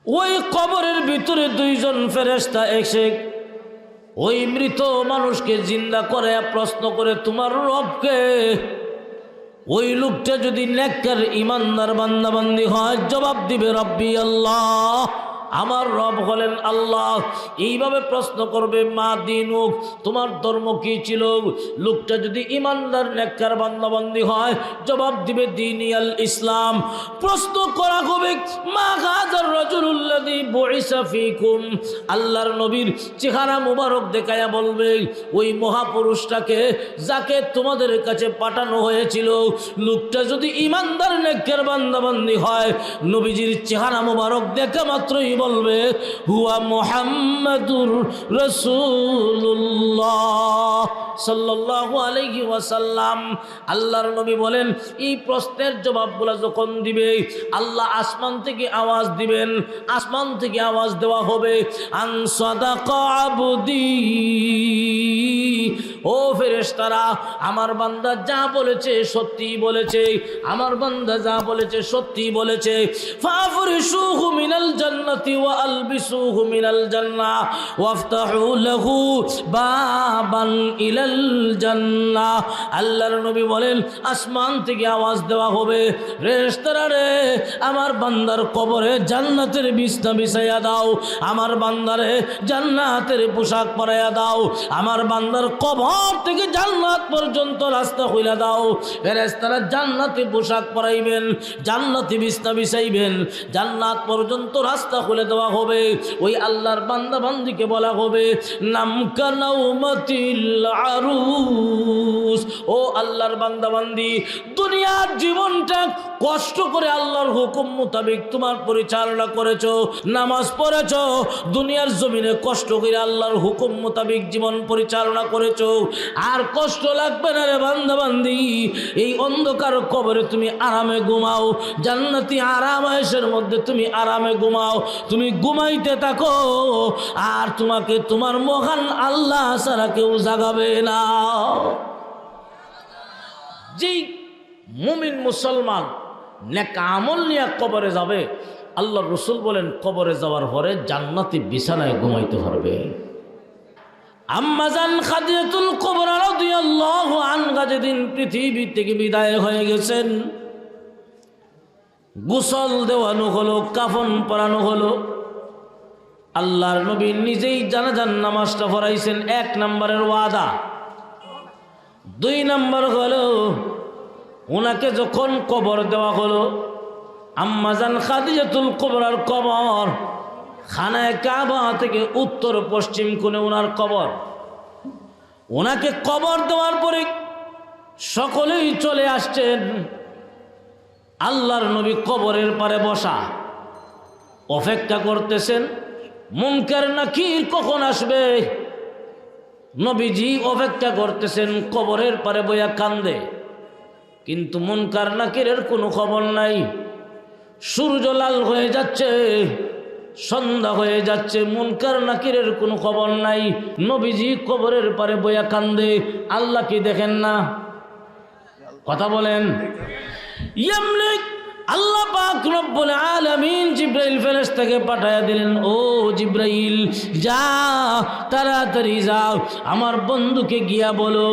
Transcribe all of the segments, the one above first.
ওই কবরের ভিতরে দুইজন ফেরেশতা এসে ওই মৃত মানুষকে জিন্দা করে প্রশ্ন করে, তোমার রবকে? ওই লোকটা যদি নেককার ইমানদার বান্দাবান্দি হয়, জবাব দিবে রব্বি আল্লাহ, আমার রব হলেন আল্লাহ। এইভাবে প্রশ্ন করবে, মা দিনুক, তোমার ধর্ম কি ছিল? লোকটা যদি ইমানদার নেককার বান্দাবান্দি হয়, জবাব দিবে দীনি আল ইসলাম। প্রশ্ন করা হবে, মা গাজার রাজুলুল্লাযী বুইসা ফীকুম, আল্লাহর নবীর চেহারা মুবারক দেখায়া বলবে, ওই মহাপুরুষটাকে যাকে তোমাদের কাছে পাঠানো হয়েছিল। লোকটা যদি ইমানদার নেককার বান্দাবান্দি হয়, নবীজির চেহারা মুবারক দেখা মাত্রই বলবে, হুয়া মুহাম্মাদুর রাসূলুল্লাহ সাল্লাল্লাহু আলাইহি ওয়াসাল্লাম। আল্লাহর নবী বলেন, এই প্রশ্নের জবাবগুলো যখন দিবে, আল্লাহ আসমান থেকে আওয়াজ দিবেন, আসমান থেকে আওয়াজ দেওয়া হবে, আন সাদাকা আবদি, ও ফেরেশতারা, আমার বান্দা যা বলেছে সত্যি বলেছে, আমার বান্দা যা বলেছে সত্যি বলেছে। ফাফরিশুহু মিনাল জান্নাতি ওয়া আলবিসুহু মিনাল জান্নাহ ওয়াফতাহু লাহু বাবান ইলাল জান্নাহ। আল্লাহর নবী বলেন, আসমান থেকে আওয়াজ দেওয়া হবে, ফেরেশতারা রে, আমার বান্দার কবরে জান্নাতের বিছনা বিছাইয়া দাও, আমার বান্দারে জান্নাতের পোশাক পরাইয়া দাও, আমার বান্দার কবর থেকে জান্নাত পর্যন্ত রাস্তা খুলে দাও। ফেরেশতারা জান্নাতে পোশাক পরাইবেন, জান্নাতে বিছনা বিছাইবেন, জান্নাত পর্যন্ত রাস্তা খুলে দেওয়া হবে। ওই আল্লাহর বান্দা বান্দিকে বলা হবে, নামকা নাউমাতিল আরুস, ও আল্লাহর বান্দা বান্দি, দুনিয়ার জীবনটা কষ্ট করে আল্লাহর হুকুম মোতাবেক তোমার পরিচালনা করেছো, নামাজ পড়েছো, দুনিয়ার জমিনে কষ্ট করে আল্লাহর হুকুম মোতাবেক জীবন পরিচালনা করেছো। আর কষ্ট লাগবে না রে বান্দা বান্দি, এই অন্ধকার কবরে তুমি আরামে ঘুমাও, জান্নাতি আরামায়েশের মধ্যে তুমি আরামে ঘুমাও, তুমি ঘুমাইতে থাকো, আর তোমাকে তোমার মহান আল্লাহ ছাড়া কেউ জাগাবে না। যেই মুমিন মুসলমান নেক আমল নিয়ে কবরে যাবে, আল্লাহ রসুল বলেন, কবরে যাওয়ার পরে জান্নাতি বিছানায় ঘুমাইতে পারবে। আম্মাজান খাদিজাতুল কুবরা রাদিয়াল্লাহু আনহা যেদিন পৃথিবী থেকে বিদায় হয়ে গেছেন, গোসল দেওয়ানো হলো, কাফন পরানো হলো, আল্লাহর নবী নিজেই জানাজার নামাজটা পড়াইছেন। 1 নম্বরের ওয়াদা। 2 নম্বর হলো, ওনাকে যখন কবর দেওয়া হলো, আম্মাজান খাদিজাতুল কুবরার কবর খানায়ে কাবা থেকে উত্তর পশ্চিম কোণে ওনার কবর। ওনাকে কবর দেওয়ার পরে সকলেই চলে আসছেন। আল্লাহর নবী কবরের পারে বসা, অপেক্ষা করতেছেন মুনকার নাকির কখন আসবে। নবীজি অপেক্ষা করতেছেন, কবরের পারে বইয়া কান্দে, কিন্তু মুনকার নাকিরের কোনো খবর নাই। সূর্য লাল হয়ে যাচ্ছে, সন্ধ্যা হয়ে যাচ্ছে, মুনকার নাকিরের কোনো খবর নাই। নবীজি কবরের পারে বইয়া কান্দে। আল্লাহ কি দেখেন না? কথা বলেন। এমনি আল্লাহ পাক রব্বুল আলামিন জিব্রাইল ফেরেশতাকে পাঠায়া দিলেন, ও জিব্রাইল, যা, তাড়াতাড়ি যাও, আমার বন্ধুকে গিয়া বলো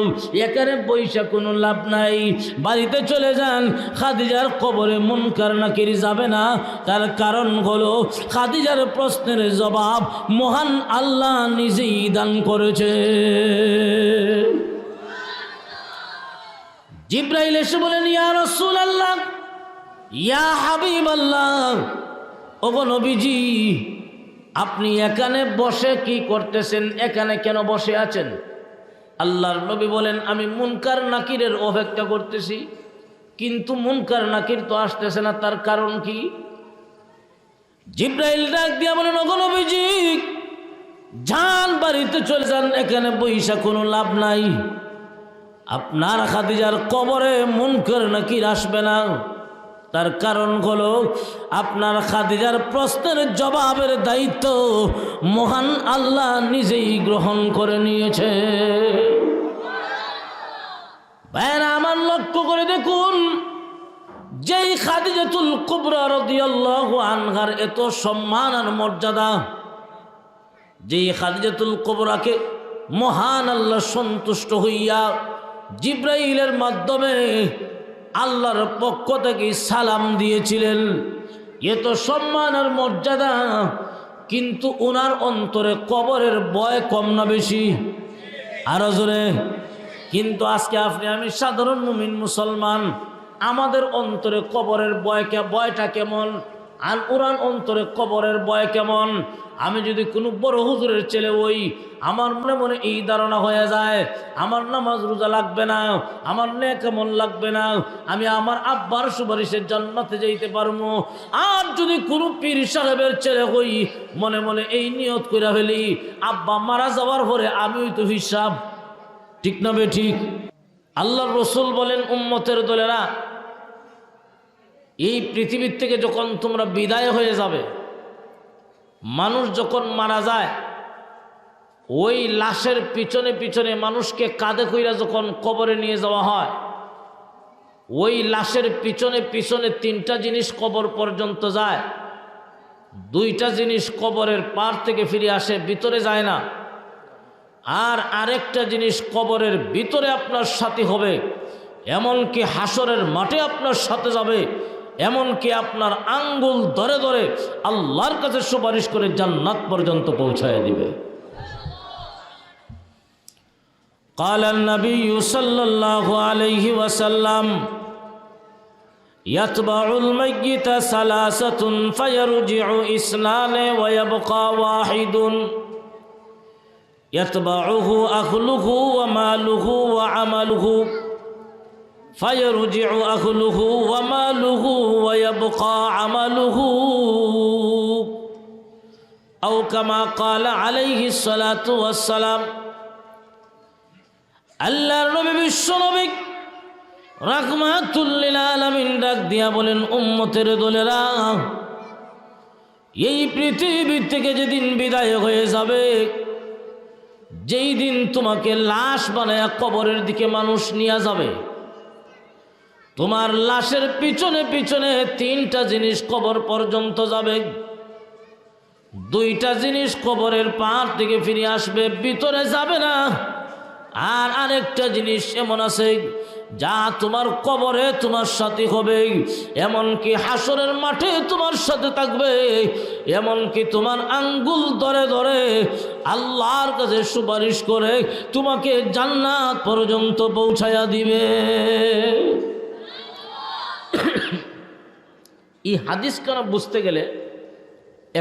এখানে পয়সা কোনো লাভ নাই, বাড়িতে চলে যান। খাদিজার কবরে মুনকার নাকির যাবে না। তার কারণ হলো, খাদিজার প্রশ্নের জবাব মহান আল্লাহ নিজেই দান করেছে। জিব্রাইল এসে বলেন, ইয়া রাসূলুল্লাহ, ইয়া হাবিবাল্লাহ, ওগো নবীজি, আপনি এখানে বসে কি করতেছেন? এখানে কেন বসে আছেন? আল্লাহর নবী বলেন, আমি মুনকার নাকিরের অপেক্ষা করতেছি, কিন্তু মুনকার নাকির তো আসতেছে না, তার কারণ কি? জিব্রাইল ডাক দিয়া বলেন, ওগো নবীজি, যান, বাড়িতে চলে যান, এখানে বইসা কোনো লাভ নাই। আপনার খাদিজার কবরে মুনকার নাকির আসবে না। তার কারণ হলো, আপনার খাদিজার প্রশ্নের জবাবের দায়িত্ব মহান আল্লাহ নিজেই গ্রহণ করে নিয়েছে। ভাইরা আমার, লক্ষ্য করে দেখুন, যেই খাদিজাতুল কুবরা রাদিয়াল্লাহু আনহার এত সম্মান আর মর্যাদা, যেই খাদিজাতুল কুবরাকে মহান আল্লাহ সন্তুষ্ট হইয়া জিব্রাইলের মাধ্যমে আল্লাহর পক্ষ থেকে সালাম দিয়েছিলেন, এত সম্মান আর মর্যাদা, কিন্তু ওনার অন্তরে কবরের ভয় কম না বেশি? আরো জোরে। কিন্তু আজকে আপনি আমি সাধারণ মুমিন মুসলমান, আমাদের অন্তরে কবরের ভয়টা কেমন, আর ওনার অন্তরে কবরের ভয় কেমন? আমি যদি কোনো বড় হুজুরের ছেলে হই, আমার মনে মনে এই ধারণা হয়ে যায়, আমার নামাজ রোজা লাগবে না, আমার নেক আমল লাগবে না, আমি আমার আব্বার সুপারিশের জান্নাতে যাইতে পারবো। আর যদি কোনো পীর সাহেবের ছেলে হই, মনে মনে এই নিয়ত করে ফেলি, আব্বা মারা যাওয়ার পরে আমিই তো হিসাব। ঠিক না বে ঠিক? আল্লাহর রসুল বলেন, উম্মতের দলেরা, এই পৃথিবীর থেকে যখন তোমরা বিদায় হয়ে যাবে, মানুষ যখন মারা যায়, ওই লাশের পিছনে পিছনে মানুষকে কাঁধে কইরা যখন কবরে নিয়ে যাওয়া হয়, ওই লাশের পিছনে পিছনে তিনটা জিনিস কবর পর্যন্ত যায়। দুইটা জিনিস কবরের পার থেকে ফিরে আসে, ভিতরে যায় না। আর আরেকটা জিনিস কবরের ভিতরে আপনার সাথে হবে, এমনকি হাসরের মাঠে আপনার সাথে যাবে, এমনকি আপনার আঙ্গুল ধরে ধরে আল্লাহর কাছে সুপারিশ করে জান্নাত পর্যন্ত পৌঁছায় দিবে। قال النبي صلى الله عليه وسلم يتبع الميت ثلاثة فيرجع اثنان ويبقى واحد يتبعه أهله وماله وعمله فيرجع أهله وماله ويبقى عمله أو كما قال عليه الصلاة والسلام। আল্লাহর নবী বিশ্ব নবী রাহমাতুল লিল আলামিন ডাক দিয়া বলেন, উম্মতের দলেরা, এই পৃথিবী থেকে যেদিন বিদায় হয়ে যাবে, যেই দিন তোমাকে লাশ বানায়া কবরের দিকে মানুষ নিয়ে যাবে, তোমার লাশের পিছনে পিছনে তিনটা জিনিস কবর পর্যন্ত যাবে। দুইটা জিনিস কবরের পার থেকে ফিরে আসবে, ভিতরে যাবে না। আর আরেকটা জিনিস এমন আছে যা তোমার কবরে তোমার সাথে হবে, এমনকি হাসরের মাঠে তোমার সাথে থাকবে, এমনকি তোমার আঙ্গুল ধরে ধরে আল্লাহর কাছে সুপারিশ করে তোমাকে জান্নাত পর্যন্ত পৌঁছায়া দিবে। এই হাদিস কেন বুঝতে গেলে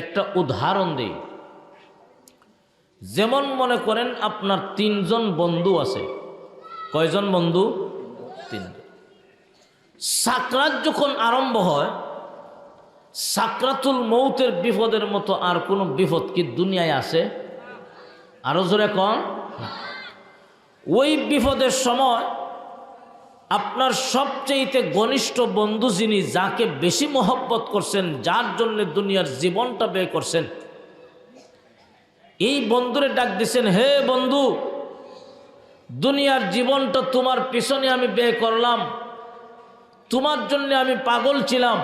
একটা উদাহরণ দিই। যেমন মনে করেন আপনার তিনজন বন্ধু আছে। কয়জন বন্ধু? তিনজন। সাকরাত যখন আরম্ভ হয়, সাকরাতুল মৌতের বিপদের মতো আর কোনো বিপদ কি দুনিয়ায় আছে? আরো জোরে কন। ওই বিপদের সময় আপনার সবচেয়ে ঘনিষ্ঠ বন্ধু যিনি, যাকে বেশি মহব্বত করছেন, যার জন্য দুনিয়ার জীবনটা ব্যয় করছেন, এই বন্ধুরে ডাক দিছেন, হে বন্ধু, দুনিয়ার জীবনটা তোমার পিছনে আমি ব্যয় করলাম, তোমার জন্য আমি পাগল ছিলাম,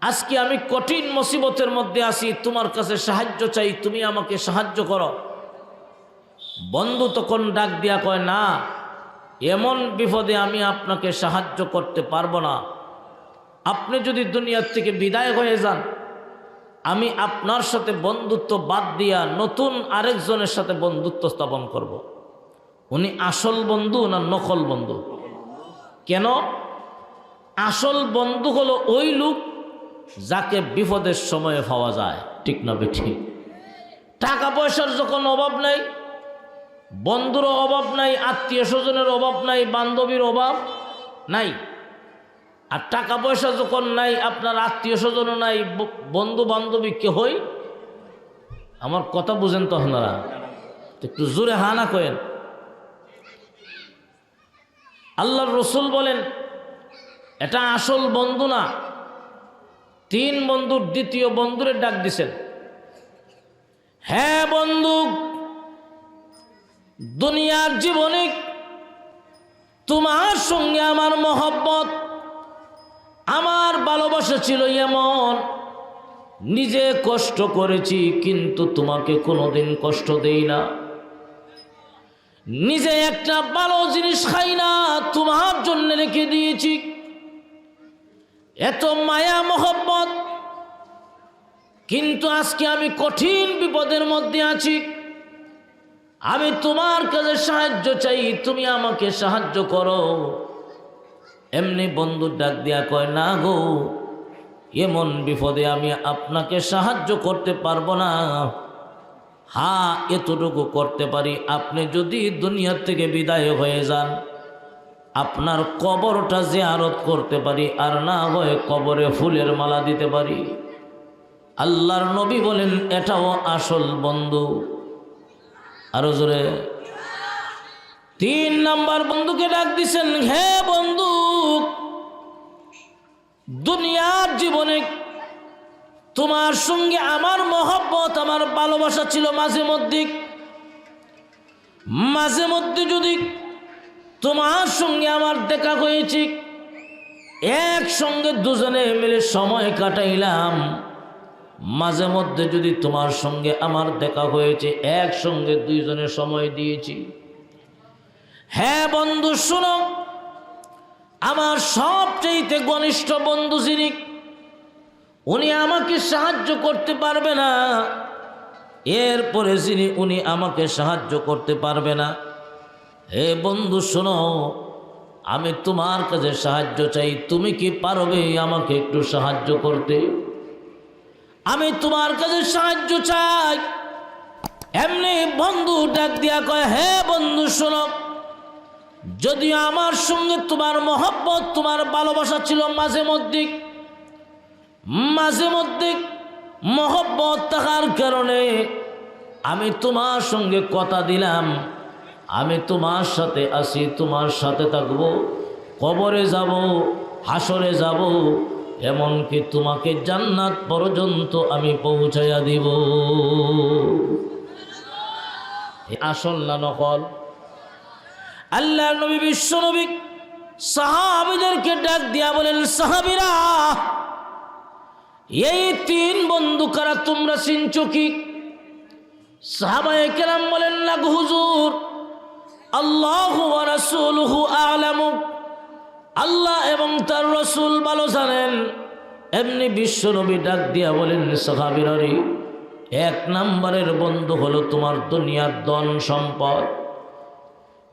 আজকে আমি কঠিন মুসিবতের মধ্যে আছি, তোমার কাছে সাহায্য চাই, তুমি আমাকে সাহায্য করো। বন্ধু তখন ডাক দিয়া কয়, না, এমন বিপদে আমি আপনাকে সাহায্য করতে পারবো না। আপনি যদি দুনিয়ার থেকে বিদায় হয়ে যান, আমি আপনার সাথে বন্ধুত্ব বাদ দিয়া নতুন আরেকজনের সাথে বন্ধুত্ব স্থাপন করব। উনি আসল বন্ধু না নকল বন্ধু? কেন? আসল বন্ধু হলো ওই লোক যাকে বিপদের সময়ে পাওয়া যায়। ঠিক না বেঠি? টাকা পয়সার যখন অভাব নাই, বন্ধুরও অভাব নাই, আত্মীয় স্বজনের অভাব নাই, বান্ধবীর অভাব নাই। আর টাকা পয়সা যখন নাই, আপনার আত্মীয় স্বজনও নাই, বন্ধু বান্ধবী কেহই। আমার কথা বুঝেন তো আপনারা? একটু জোরে হানা করেন। আল্লাহর রসুল বলেন, এটা আসল বন্ধু না। তিন বন্ধুর দ্বিতীয় বন্ধুরে ডাক দিছেন, হ্যাঁ বন্ধু, দুনিয়ার জীবনে তোমার সঙ্গে আমার মহব্বত, আমার ভালোবাসা ছিল এমন, নিজে কষ্ট করেছি কিন্তু তোমাকে কোনোদিন কষ্ট দেই না। নিজে একটা ভালো জিনিস খাই না, তোমার জন্য রেখে দিয়েছি। এত মায়া মোহব্বত, কিন্তু আজকে আমি কঠিন বিপদের মধ্যে আছি। আমি তোমার কাছে সাহায্য চাই, তুমি আমাকে সাহায্য করো। এমনি বন্ধু ডাক দিয়া কয়, না গো, এমন বিপদে আমি আপনাকে সাহায্য করতে পারবো না। হ্যাঁ, এতটুকু করতে পারি, আপনি যদি দুনিয়া থেকে বিদায় হয়ে যান, আপনার কবরটা জিয়ারত করতে পারি, আর না হয় কবরে ফুলের মালা দিতে পারি। আল্লাহর নবী বলেন, এটাও আসল বন্ধু। আরো জোরে। 3 নাম্বার বন্ধুকে ডাক দিছেন, হে বন্ধু, দুনিয়ার জীবনে তোমার সঙ্গে আমার মহব্বত, আমার ভালোবাসা ছিল মাঝে মধ্যে যদি তোমার সঙ্গে আমার দেখা হয়েছে, একসঙ্গে দুজনে মিলে সময় কাটাইলাম। মাঝে মধ্যে যদি তোমার সঙ্গে আমার দেখা হয়েছে, একসঙ্গে দুইজনে সময় দিয়েছি। হ্যাঁ বন্ধু শোনো, আমার সবচেয়ে ঘনিষ্ঠ বন্ধু যিনি, উনি আমাকে সাহায্য করতে পারবে না। এরপরে যিনি, উনি আমাকে সাহায্য করতে পারবে না। হে বন্ধু শোনো, আমি তোমার কাছে সাহায্য চাই, তুমি কি পারবে আমাকে একটু সাহায্য করতে? আমি তোমার কাছে সাহায্য চাই। এমনি বন্ধু ডাক দিয়া কয়, হে বন্ধু শোনো, যদিও আমার সঙ্গে তোমার মহব্বত, তোমার ভালোবাসা ছিল মাঝে মধ্যে মহব্বত থাকার কারণে আমি তোমার সঙ্গে কথা দিলাম, আমি তোমার সাথে আছি, তোমার সাথে থাকবো, কবরে যাব, হাসরে যাব, এমনকি তোমাকে জান্নাত পর্যন্ত আমি পৌঁছাইয়া দিব। আসল না নকল? আল্লাহর নবী, বিশ্ব নবী সাহাবীদেরকে ডাক দিয়া বলেন, সাহাবীরা, এই 3 বন্ধু কারা তোমরা চিনছো কি? সাহাবায়ে কেরাম বলেন, না গো হুজুর, আল্লাহু ওয়া রাসূলুহু আ'লামু, আল্লাহ এবং তার রাসূল ভালো জানেন। এমনি বিশ্ব নবী ডাক দিয়া বলেন, সাহাবীরা রে, 1 নম্বরের বন্ধু হলো তোমার দুনিয়ার ধন সম্পদ।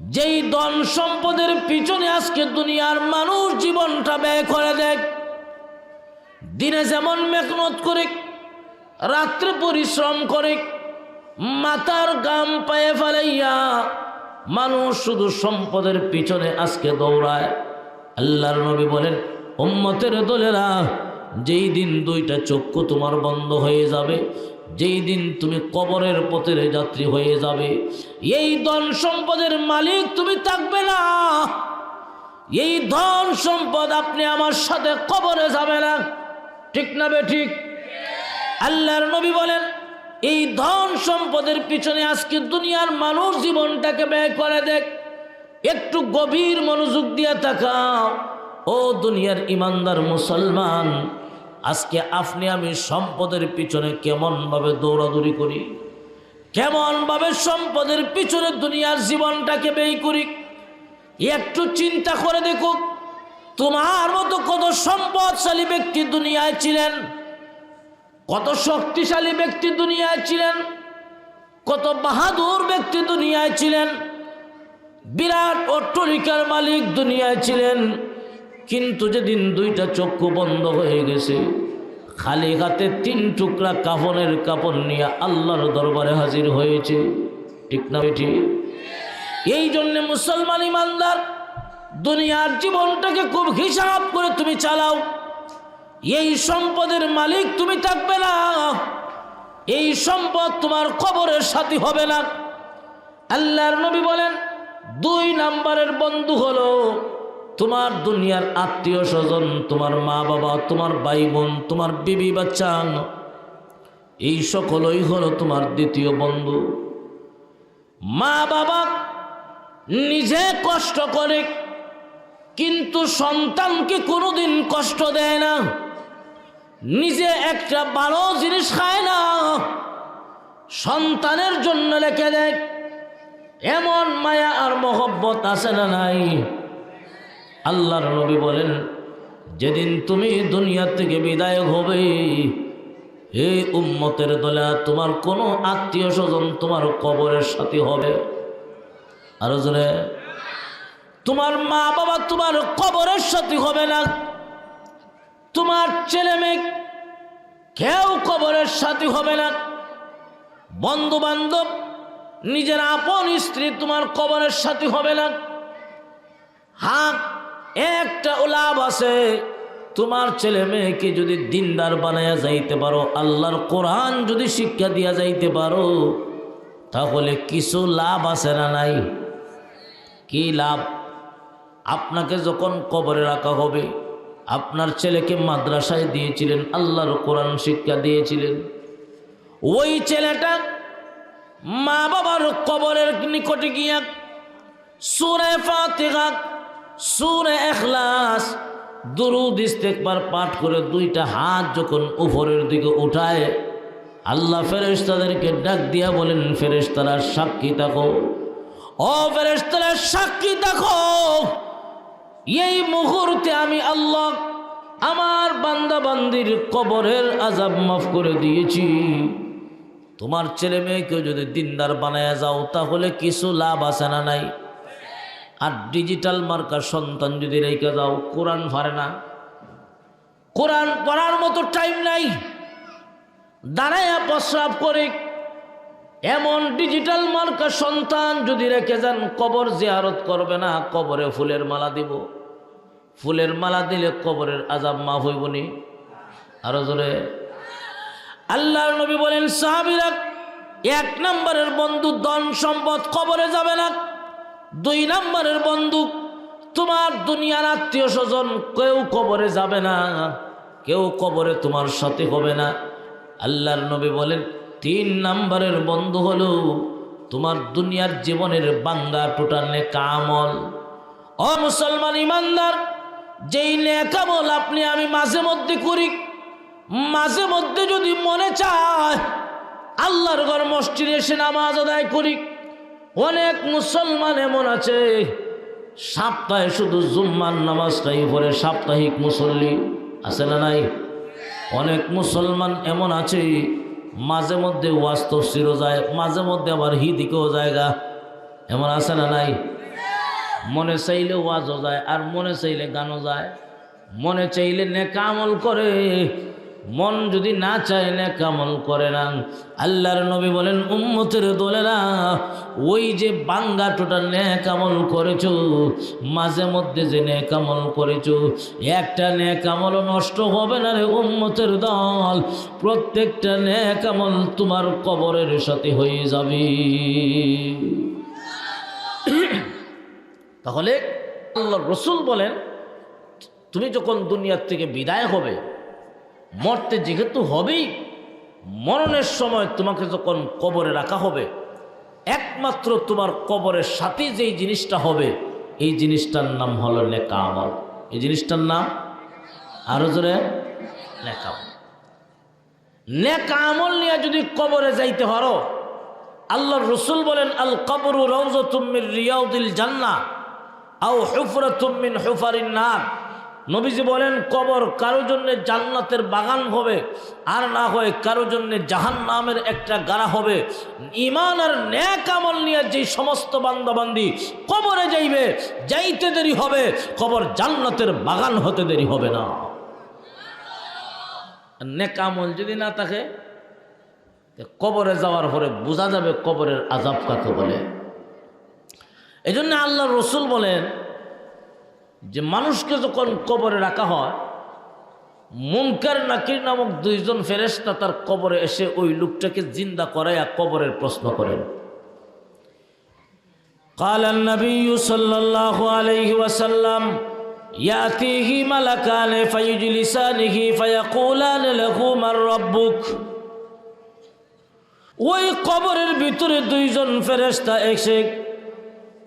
যেই ধন সম্পদের পিছনে আজকে দুনিয়ার মানুষ জীবনটা ব্যয় করে দেয়। দিনে যেমন মেহনত করে, রাত্রে পরিশ্রম করে, মাথার গাম পায়ে ফেলাইয়া মানুষ শুধু সম্পদের পিছনে আজকে দৌড়ায়। আল্লাহর নবী বলেন, উম্মতের দলেরা, যেই দিন 2টা চক্ষু তোমার বন্ধ হয়ে যাবে, যেই দিন তুমি কবরের পথের যাত্রী হয়ে যাবে, এই ধন সম্পদের মালিক তুমি থাকবে না। এই ধন সম্পদ আপনি আমার সাথে কবরে যাবে না। ঠিক না বেঠিক? আল্লাহর নবী বলেন, এই ধন সম্পদের পিছনে আজকে দুনিয়ার মানুষ জীবনটাকে ব্যয় করে দেখ। একটু গভীর মনোযোগ দিয়ে তাকাও। ও দুনিয়ার ইমানদার মুসলমান, আজকে আপনি আমি সম্পদের পিছনে কেমনভাবে দৌড়াদৌড়ি করি, কেমনভাবে সম্পদের পিছনে দুনিয়ার জীবনটাকে ব্যয় করি। একটু চিন্তা করে দেখো, তোমার মতো কত সম্পদশালী ব্যক্তি দুনিয়ায় ছিলেন, কত শক্তিশালী ব্যক্তি দুনিয়ায় ছিলেন, কত বাহাদুর ব্যক্তি দুনিয়ায় ছিলেন, বিরাট অট্টালিকার মালিক দুনিয়ায় ছিলেন। কিন্তু যেদিন 2টা চক্ষু বন্ধ হয়ে গেছে, খালি হাতে 3 টুকরা কাফনের কাপড় নিয়ে আল্লাহর দরবারে হাজির হয়েছে। ঠিক না বেটি? এই জন্যে মুসলমান ইমানদার, দুনিয়ার জীবনটাকে খুব হিসাব করে তুমি চালাও। এই সম্পদের মালিক তুমি থাকবে না, এই সম্পদ তোমার কবরের সাথী হবে না। আল্লাহর নবী বলেন, 2 নম্বরের বন্ধু হলো তোমার দুনিয়ার আত্মীয় স্বজন, তোমার মা বাবা, তোমার ভাই বোন, তোমার বিবি বাচ্চা, এই সকলই হলো তোমার দ্বিতীয় বন্ধু। মা বাবা নিজে কষ্ট করে কিন্তু সন্তানকে কোনোদিন কষ্ট দেয় না, নিজে একটা ভালো জিনিস খায় না, সন্তানের জন্য রেখে দেয়। এমন মায়া আর মহব্বত আছে না নাই? আল্লাহর নবী বলেন, যেদিন তুমি দুনিয়া থেকে বিদায় হবে, এই উম্মতের দলে তোমার কোনো আত্মীয় স্বজন তোমার কবরের সাথী হবে। আরো জোরে, তোমার মা বাবা তোমার কবরের সাথী হবে না, তোমার ছেলে মেয়ে কেউ কবরের সাথী হবে না, বন্ধু বান্ধব নিজের আপন স্ত্রী তোমার কবরের সাথী হবে না। হ্যাঁ, একটা লাভ আছে, তোমার ছেলে মেয়েকে যদি দিনদার বানায়া যাইতে পারো, আল্লাহর কোরআন যদি শিক্ষা দিয়া যাইতে পারো, তাহলে কিছু লাভ আছে না নাই? কি লাভ? আপনাকে যখন কবরে রাখা হবে, আপনার ছেলেকে মাদ্রাসায় দিয়েছিলেন, আল্লাহর কোরআন শিক্ষা দিয়েছিলেন, ওই ছেলেটা মা বাবার কবরের নিকটে গিয়া সূরা ফাতিহা, সূরা ইখলাস, দুরূদ ইস্তেগফার পাঠ করে দুইটা হাত যখন উপরের দিকে উঠায়, আল্লাহ ফেরেশতাদেরকে ডাক দিয়া বলেন, ফেরেশতারা সাক্ষী থাকো, ও ফেরেশতারা সাক্ষী থাকো, এই মুহূর্তে আমি আল্লাহ আমার বান্দা বান্দির কবরের আযাব মাফ করে দিয়েছি। তোমার ছেলে মেয়েকে যদি দিনদার বানায়া যাও, তাহলে কিছু লাভ আছে না নাই? আর ডিজিটাল মার্কার সন্তান যদি রেখে যাও, কোরআন পারে না, কোরআন পড়ার মতো টাইম নাই, দাঁড়ায়া প্রস্রাব করে, এমন ডিজিটাল মার্কার সন্তান যদি রেখে যান, কবর জিয়ারত করবে না, কবরে ফুলের মালা দিব, ফুলের মালা দিলে কবরের আযাব মাফ হইব নি? আরো জোরে। আল্লাহর নবী বলেন, সাহাবীরা, এক নম্বরের বন্ধু ধন সম্পদ কবরে যাবে না, দুই নম্বরের বন্ধু তোমার দুনিয়ার আত্মীয় স্বজন কেউ কবরে যাবে না, কেউ কবরে তোমার সাথে হবে না। আল্লাহর নবী বলেন, তিন নম্বরের বন্ধু হলো তোমার দুনিয়ার জীবনের বাঙ্গা টুটা নেক আমল। ও মুসলমান ইমানদার, যেই নেক আমল আপনি আমি মাঝে মধ্যে করি, মাঝে মধ্যে যদি মনে চায় আল্লাহর ঘর মসজিদে এসে নামাজ আদায় করি। অনেক মুসলমান এমন আছে, সপ্তাহে শুধু জুম্মার নামাজটাই পড়ে, সাপ্তাহিক মুসল্লি আছে না নাই? অনেক মুসলমান এমন আছে, মাঝে মধ্যে ওয়াজ তাফসীরও যায়, মাঝে মধ্যে আবার হিদিকেও জায়গা, এমন আছে না নাই? মনে চাইলে ওয়াজও যায়, আর মনে চাইলে গানও যায়, মনে চাইলে নেক আমল করে, মন যদি না চায় নেক আমল করে না। আল্লাহর নবী বলেন, উম্মতের দলেরা, ওই যে বাঙ্গা টোটা নেক আমল করেছো, মাঝে মধ্যে যে নেক আমল করেছো, একটা নেক আমলও নষ্ট হবে না রে উম্মতের দল, প্রত্যেকটা নেক আমল তোমার কবরের সাথে হয়ে যাবে। তাহলে আল্লাহর রাসূল বলেন, তুমি যখন দুনিয়ার থেকে বিদায় হবে, মরতে যেহেতু হবেই, মরণের সময় তোমাকে যখন কবরে রাখা হবে, একমাত্র তোমার কবরের সাথে যেই জিনিসটা হবে, এই জিনিসটার নাম হলো নেক আমল। এই জিনিসটার নাম, আরো জোরে, নেক আমল। নেক আমল নিয়ে যদি কবরে যাইতে পারো, আল্লাহর রাসূল বলেন, আল কবরু রাউযাতুম মির রিয়াদিল জান্নাহ আও হুফরাতুম মিন হুফারিন নার। নবীজি বলেন, কবর কারো জন্য জান্নাতের বাগান হবে, আর না হয় কারো জন্য জাহান্নামের একটা গাড়া হবে। ঈমান আর নেক আমল নিয়ে যে সমস্ত বান্দাবান্দি কবরে যাইবে, যাইতে দেরি হবে, কবর জান্নাতের বাগান হতে দেরি হবে না। নেক আমল যদি না থাকে, কবরে যাওয়ার পরে বোঝা যাবে কবরের আযাব কাকে বলে। এই জন্য আল্লাহর রাসূল বলেন যে মানুষকে যখন কবরে রাখা হয়, মুনকার নাকির নামক দুইজন ফেরেশতা তার কবরে এসে ওই লোকটাকে জিন্দা করাইয়া কবরের প্রশ্ন করেন। قال النبي صلى الله عليه وسلم يأتيه ملكان فيجلسانه فيقولان له من ربك। ওই কবরের ভিতরে দুইজন ফেরেশতা এসে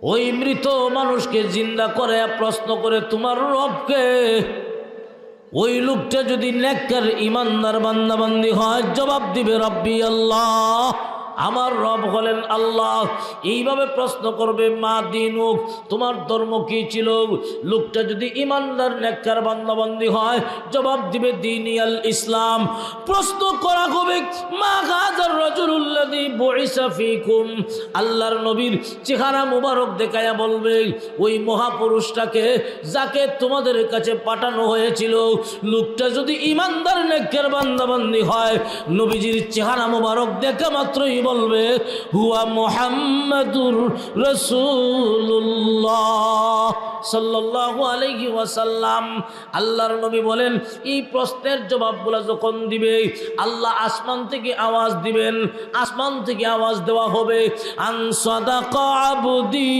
ওই মৃত মানুষকে জিন্দা করে প্রশ্ন করে তোমার রবকে। ওই লোকটা যদি নেককার ইমানদার বান্দাবান্দি হয় জবাব দিবে রব্বি আল্লাহ, আমার রব হলেন আল্লাহ। এইভাবে প্রশ্ন করবে মা দিনুক, তোমার ধর্ম কি ছিল? লোকটা যদি ইমানদার নেককার বান্দাবান্দি হয় জবাব দিবে দীনিয়াল ইসলাম। প্রশ্ন করা হবে মা গাজার রাজুলুল্লাযী বুইসা ফীকুম, আল্লাহর নবীর চেহারা মুবারক দেখায়া বলবে ওই মহাপুরুষটাকে যাকে তোমাদের কাছে পাঠানো হয়েছিল। লোকটা যদি ইমানদার নেককার বান্দাবান্দি হয় নবীজির চেহারা মুবারক দেখা মাত্রই বলবে হুয়া মুহাম্মাদুর রাসূলুল্লাহ সাল্লাল্লাহু আলাইহি ওয়াসাল্লাম। আল্লাহর নবী বলেন এই প্রশ্নের জবাবগুলো যখন দিবে আল্লাহ আসমান থেকে আওয়াজ দিবেন, আসমান থেকে আওয়াজ দেওয়া হবে আন সাদাকা আবদি,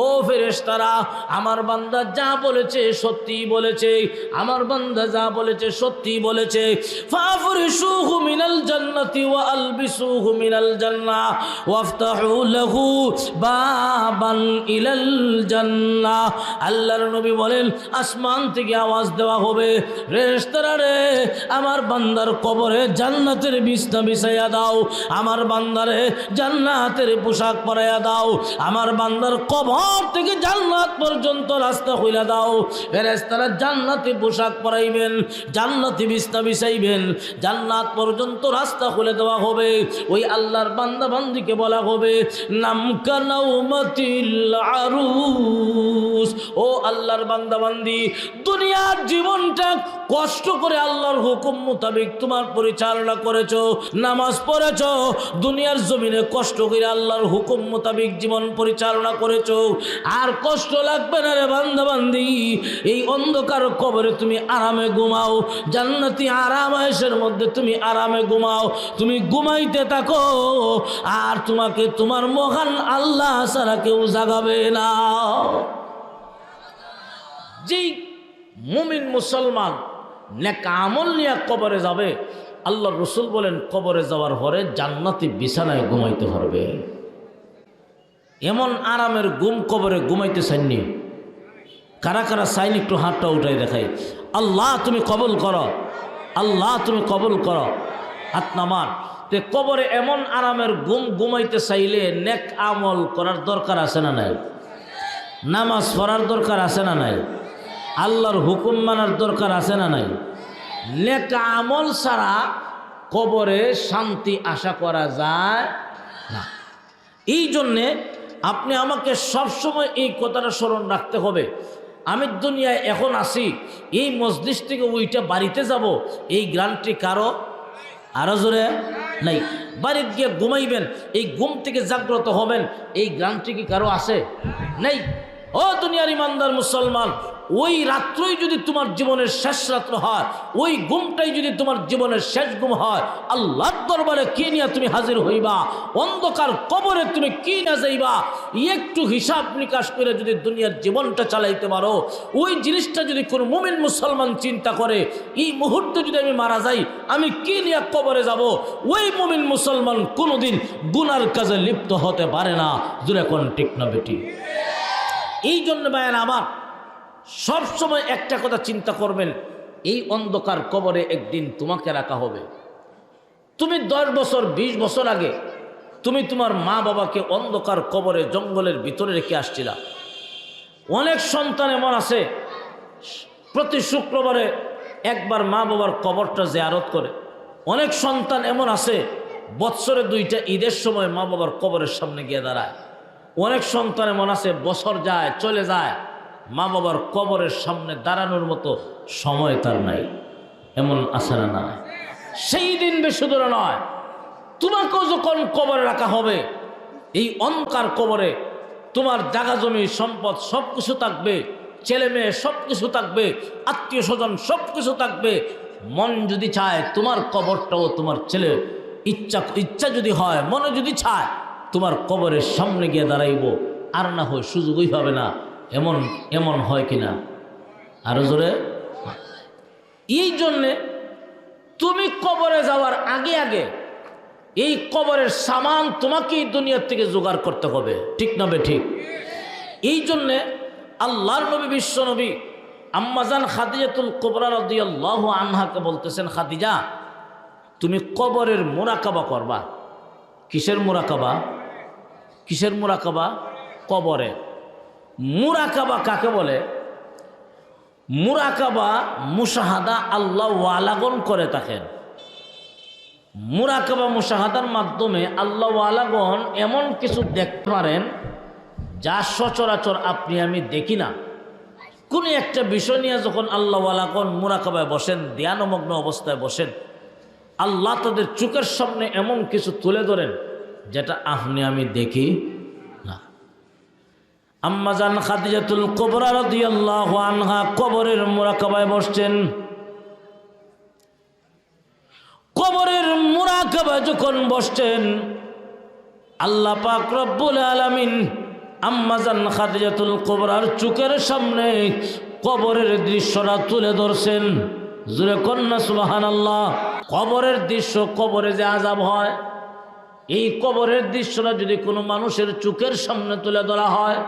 ও ফেরেশতারা আমার বান্দা যা বলেছে সত্যি বলেছে, আমার বান্দা যা বলেছে সত্যি বলেছে। ফাফরিশুহু মিনাল জান্নাতি ওয়া আলবিসুহু মিনাল জান্নাহ ওয়াফতাহু লাহু বাবান ইলাল জান্নাহ। আল্লাহর নবী বলেন আসমান থেকে আওয়াজ দেওয়া হবে ফেরেশতারা রে আমার বান্দার কবরে জান্নাতের বিছনা বিছাইয়া দাও, আমার বান্দারে জান্নাতের পোশাক পরাইয়া দাও, আমার বান্দার কবর থেকে জান্নাত পর্যন্ত রাস্তা খুলে দাও। ফেরেশতারা জান্নাতি পোশাক পরাইবেন, জান্নাতি বিছনা বিছাইবেন, জান্নাত পর্যন্ত রাস্তা খুলে দেওয়া হবে। ওই আল্লাহর বান্দা বান্দিকে বলা হবে নামকা নাউমাতিল আরুস, ও আল্লাহর বান্দা বান্দি দুনিয়ার জীবনটা কষ্ট করে আল্লাহর হুকুম মোতাবেক তোমার পরিচালনা করেছো, নামাজ পড়েছো, দুনিয়ার জমিনে কষ্ট করে আল্লাহর হুকুম মোতাবেক জীবন পরিচালনা করেছো। আর কষ্ট লাগবে না রে বান্দা বান্দি, এই অন্ধকার কবরে তুমি আরামে ঘুমাও, জান্নাতি আরামায়েশের মধ্যে তুমি আরামে ঘুমাও, তুমি ঘুমাইতে থাকো আর তোমাকে তোমার মহান আল্লাহ ছাড়া কেউ জাগাবে না। যেই মুমিন মুসলমান নেক আমল নিয়ে কবরে যাবে আল্লাহ রসুল বলেন কবরে যাওয়ার পরে জান্নাতি বিছানায় ঘুমাইতে পারবে। এমন আরামের ঘুম কবরে ঘুমাইতে চাইনি? কারা কারা চাইনি একটু হাতটা উঠাই দেখাই। আল্লাহ তুমি কবুল করো, আল্লাহ তুমি কবুল করো, হাত নামান। তে কবরে এমন আরামের ঘুম ঘুমাইতে চাইলে নেক আমল করার দরকার আছে না নাই? নামাজ পড়ার দরকার আছে না নাই? আল্লাহর হুকুম মানার দরকার আছে না নাই? নেক আমল ছাড়া কবরে শান্তি আশা করা যায় না। এই জন্যে আপনি আমাকে সবসময় এই কথাটা স্মরণ রাখতে হবে, আমি দুনিয়ায় এখন আসি, এই মসজিদ থেকে ওইটা বাড়িতে যাব এই গ্রান্টি কারো আরো জোরে নাই। বাড়িতে গিয়ে ঘুমাইবেন, এই ঘুম থেকে জাগ্রত হবেন, এই গ্রান্টি কি কারো আছে? নেই। ও দুনিয়ার ইমানদার মুসলমান, ওই রাত্রই যদি তোমার জীবনের শেষ রাত্র হয়, ওই ঘুমটাই যদি তোমার জীবনের শেষ ঘুম হয়, আল্লাহর দরবারে কি নিয়ে তুমি হাজির হইবা, অন্ধকার কবরে তুমি কি না যাইবা, একটু হিসাব নিকাশ করে যদি দুনিয়ার জীবনটা চালাইতে পারো, ওই জিনিসটা যদি কোনো মুমিন মুসলমান চিন্তা করে এই মুহূর্তে যদি আমি মারা যাই আমি কি নিয়ে কবরে যাব, ওই মুমিন মুসলমান কোনোদিন গুনার কাজে লিপ্ত হতে পারে না। জুড়ে কোন ঠিক না বেটি? এই জন্য ভাইয়ের আমার সব সময় একটা কথা চিন্তা করবেন, এই অন্ধকার কবরে একদিন তোমাকে রাখা হবে। তুমি 10 বছর 20 বছর আগে তুমি তোমার মা বাবাকে অন্ধকার কবরে জঙ্গলের ভিতরে রেখে আসছিলা। অনেক সন্তান এমন আছে প্রতি শুক্রবারে একবার মা বাবার কবরটা জিয়ারত করে। অনেক সন্তান এমন আছে বৎসরে 2টা ঈদের সময় মা বাবার কবরের সামনে গিয়ে দাঁড়ায়। অনেক সন্তান এমন আছে বছর যায় চলে যায়, মা বাবার কবরের সামনে দাঁড়ানোর মতো সময় তার নাই। এমন আছে না? না। সেই দিন বেশি দূরে নয়, তোমাকেও যখন কবরে রাখা হবে, এই অন্ধকার কবরে তোমার জায়গা জমি সম্পদ সব কিছু থাকবে, ছেলে মেয়ে সব কিছু থাকবে, আত্মীয় স্বজন সব কিছু থাকবে। মন যদি চায় তোমার কবরটাও তোমার ছেলে ইচ্ছা যদি হয়, মনে যদি চায় তোমার কবরের সামনে গিয়ে দাঁড়াইব, আর না হয় সুযোগই হবে না। এমন হয় কিনা? আরো জোরে। এই জন্যে তুমি কবরে যাওয়ার আগে আগে এই কবরের সামান তোমাকেই দুনিয়ার থেকে জোগাড় করতে হবে, ঠিক না ঠিক? এই জন্যে আল্লাহর নবী বিশ্ব নবী আম্মাজান খাদিজাতুল কুবরা রাদিয়াল্লাহু আনহাকে বলতেছেন, খাদিজা তুমি কবরের মুরাকাবা করবা। কিসের মুরাকাবা? কিসের মুরাকাবা? কবরে মুরাকাবা কাকে বলে? মুরাকাবা মুশাহাদা আল্লাহ ওয়ালাগন করে থাকেন। মুরাকাবা মুশাহাদার মাধ্যমে আল্লাহ ওয়ালাগন এমন কিছু দেখতে পারেন যা সচরাচর আপনি আমি দেখি না। কোনো একটা বিষয় নিয়ে যখন আল্লাহ ওয়ালাগন মুরাকাবায় বসেন, ধ্যানমগ্ন অবস্থায় বসেন, আল্লাহ তাদের চোখের সামনে এমন কিছু তুলে ধরেন যেটা আপনি আমি দেখি না। আম্মাজান খাদিজাতুল কুবরা রাদিয়াল্লাহু আনহা কবরের মুরাকাবায় বসছেন। কবরের মুরাকাবায় যখন বসছেন, আল্লাহ পাক রব্বুল আলামিন আম্মাজান খাদিজাতুল কুবরার চোখের সামনে কবরের দৃশ্যটা তুলে ধরছেন। জোরে কন্যা সুবহানাল্লাহ। কবরের দৃশ্য, কবরে যে আযাব হয়, এই কবরের দৃশ্যটা যদি কোনো মানুষের চোখের সামনে তুলে ধরা হয়,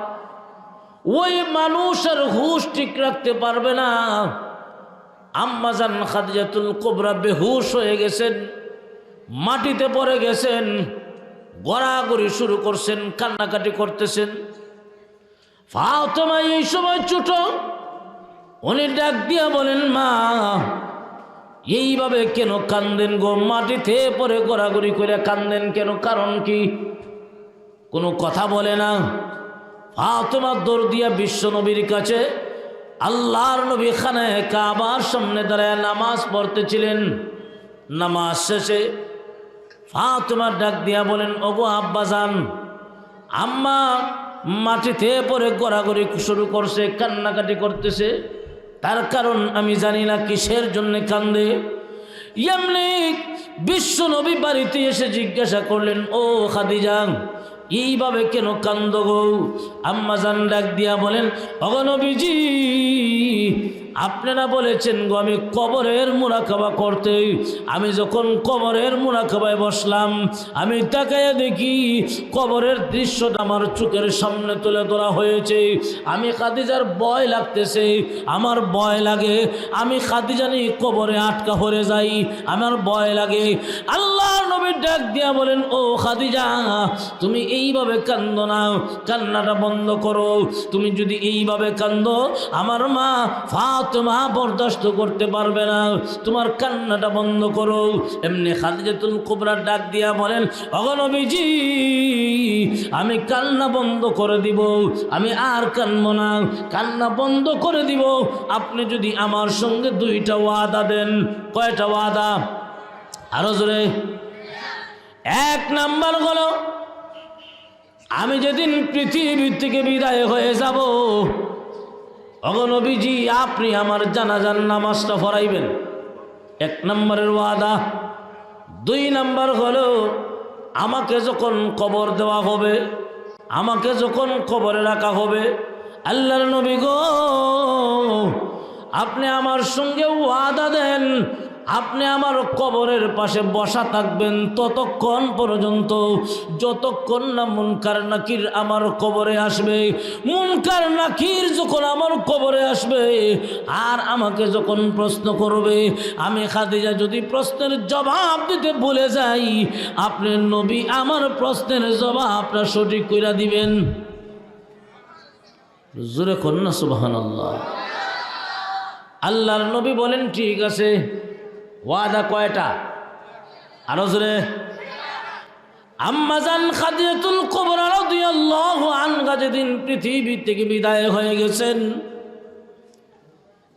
ওই মানুষের হুঁশ ঠিক রাখতে পারবে না। আম্মাজান খাদিজাতুল কুবরা বেহুশ হয়ে গেছেন, মাটিতে পড়ে গেছেন, গড়াগড়ি শুরু করছেন, কান্নাকাটি করতেছেন। ফাতেমা এই সময় ছোট, উনি ডাক দিয়া বলেন, মা এইভাবে কেন কান্দেন গো? মাটিতে পড়ে গড়াগড়ি করে কান্দেন কেন? কারণ কি? কোনো কথা বলে না। ফাতেমা দৌড় দিয়া বিশ্ব নবীর কাছে, আল্লাহর নবী খানায়ে কাবার সামনে দাঁড়ায় নামাজ পড়তেছিলেন। নামাজ শেষে ফাতেমা ডাক দিয়া বলেন, ওগো আব্বাজান, আম্মা মাটিতে পড়ে গড়াগড়ি শুরু করছে, কান্নাকাটি করতেছে, তার কারণ আমি জানি না কিসের জন্য কান্দে। এমনি বিশ্ব নবী বাড়িতে এসে জিজ্ঞাসা করলেন, ও খাদিজা এইভাবে কেন কান্দ গো? আম্মাজান ডাক দিয়া বলেন, ওগো নবীজি, আপনারা বলেছেন গো আমি কবরের মুরাকাবা করতে। আমি যখন কবরের মুরাকাবায় বসলাম, আমি তাকায়া দেখি কবরের দৃশ্যটা আমার চোখের সামনে তুলে ধরা হয়েছে। আমি খাদিজার ভয় লাগতেছে, আমার ভয় লাগে, আমি খাদিজানি কবরে আটকা পড়ে যাই, আমার ভয় লাগে। আল্লাহর নবী ডাক দিয়া বলেন, ও খাদিজা, তুমি এইভাবে কান্দো না, কান্নাটা বন্ধ করো। তুমি যদি এইভাবে কান্দো, আমার মা ফাতেমা বরদাস্ত করতে পারবে না, তোমার কান্নাটা বন্ধ করো। এমনি খাদিজাতুল কুবরা ডাক দিয়া বলেন, ওগো নবীজি, আমি কান্না বন্ধ করে দিব, আমি আর কাঁদব না, কান্না বন্ধ করে দিব আপনি যদি আমার সঙ্গে দুইটা ওয়াদা দেন। কয়টা ওয়াদা? আরো জোরে। এক নাম্বার হলো, আমি যেদিন পৃথিবীর থেকে বিদায় হয়ে যাব, ওগো নবীজি, আপনি আমার জানাজার নামাজটা পড়াইবেন। এক নম্বরের ওয়াদা। দুই নম্বর হলো, আমাকে যখন কবর দেওয়া হবে, আমাকে যখন কবরে রাখা হবে, আল্লাহর নবী গো, আপনি আমার সঙ্গে ওয়াদা দেন, আপনি আমার কবরের পাশে বসা থাকবেন ততক্ষণ পর্যন্ত, যতক্ষণ না মুনকার নাকির আমার কবরে আসবে। মুনকার নাকির যখন আমার কবরে আসবে আর আমাকে যখন প্রশ্ন করবে, আমি খাদিজা যদি প্রশ্নের জবাব দিতে ভুলে যাই, আপনি নবী আমার প্রশ্নের জবাবটা সঠিক কইরা দিবেন। জোরে কন্যা সুবহানাল্লাহ। আল্লাহর নবী বলেন, ঠিক আছে। ওয়াদা কয়টা? আরো জোরে। আম্মাজান খাদিজাতুল কুবরা রাদিয়াল্লাহু আনহা যেদিন পৃথিবী থেকে বিদায় হয়ে গেছেন,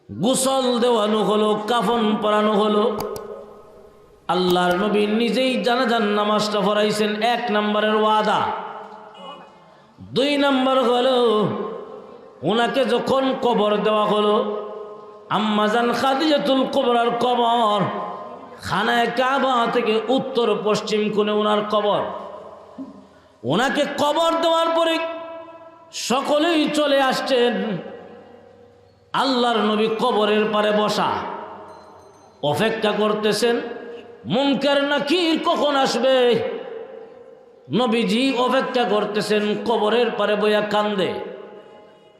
গোসল দেওয়ানো হলো, কাফন পরানো হলো, আল্লাহর নবী নিজেই জানাজার নামাজটা পড়াইছেন। এক নম্বরের ওয়াদা। দুই নম্বর হলো, ওনাকে যখন কবর দেওয়া হলো, আম্মাজান খাদিজাতুল কুবরার কবর খানায়ে কাবা থেকে উত্তর পশ্চিম কোণে ওনার কবর। ওনাকে কবর দেওয়ার পরে সকলেই চলে আসছেন। আল্লাহর নবী কবরের পারে বসা, অপেক্ষা করতেছেন মুনকার নাকির কখন আসবে নবীজি অপেক্ষা করতেছেন, কবরের পারে বইয়া কান্দে,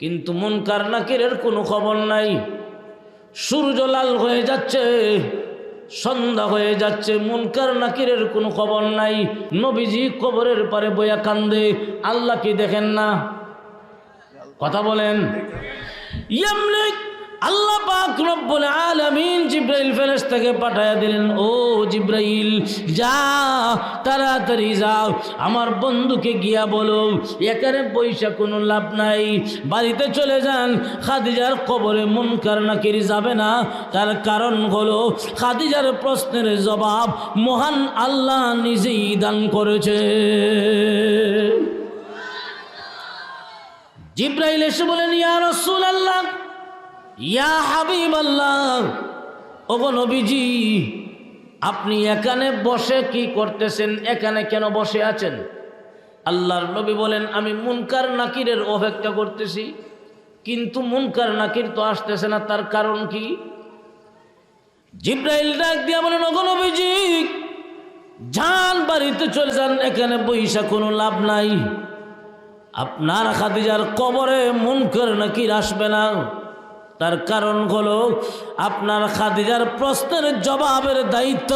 কিন্তু মুনকার নাকিরের কোনো খবর নাই। সূর্য লাল হয়ে যাচ্ছে, সন্ধ্যা হয়ে যাচ্ছে, মুনকার নাকিরের কোনো খবর নাই। নবীজি কবরের পারে বইয়া কান্দে। আল্লাহ কি দেখেন না? কথা বলেন। এমনি আল্লাহ পাক রব্বুল আলামিন জিব্রাইল ফেরেশতাকে পাঠায়া দিলেন, ও জিব্রাইল যা, তাড়াতাড়ি যাও, আমার বন্ধুকে গিয়া বলো এখানে পয়সা কোনো লাভ নাই, বাড়িতে চলে যান। খাদিজার কবরে মুনকার নাকির যাবে না। তার কারণ হলো খাদিজার প্রশ্নের জবাব মহান আল্লাহ নিজেই দান করেছে। জিব্রাইল এসে বলেন, ইয়া রাসূলুল্লাহ, ইয়া হাবিবাল্লাহ, ওগো নবীজি, আপনি এখানে বসে কি করতেছেন? এখানে কেন বসে আছেন? আল্লাহর নবী বলেন, আমি মুনকার নাকিরের অপেক্ষা করতেছি, কিন্তু মুনকার নাকির তো আসতেছে না, তার কারণ কি? জিব্রাইল ডাক দিয়া বলেন, ওগো নবীজি, যান, বাড়িতে চলে যান, এখানে বইসা কোনো লাভ নাই। আপনার খাদিজার কবরে মুনকার নাকির আসবে না। তার কারণ হলো আপনার খাদিজার প্রশ্নের জবাবের দায়িত্ব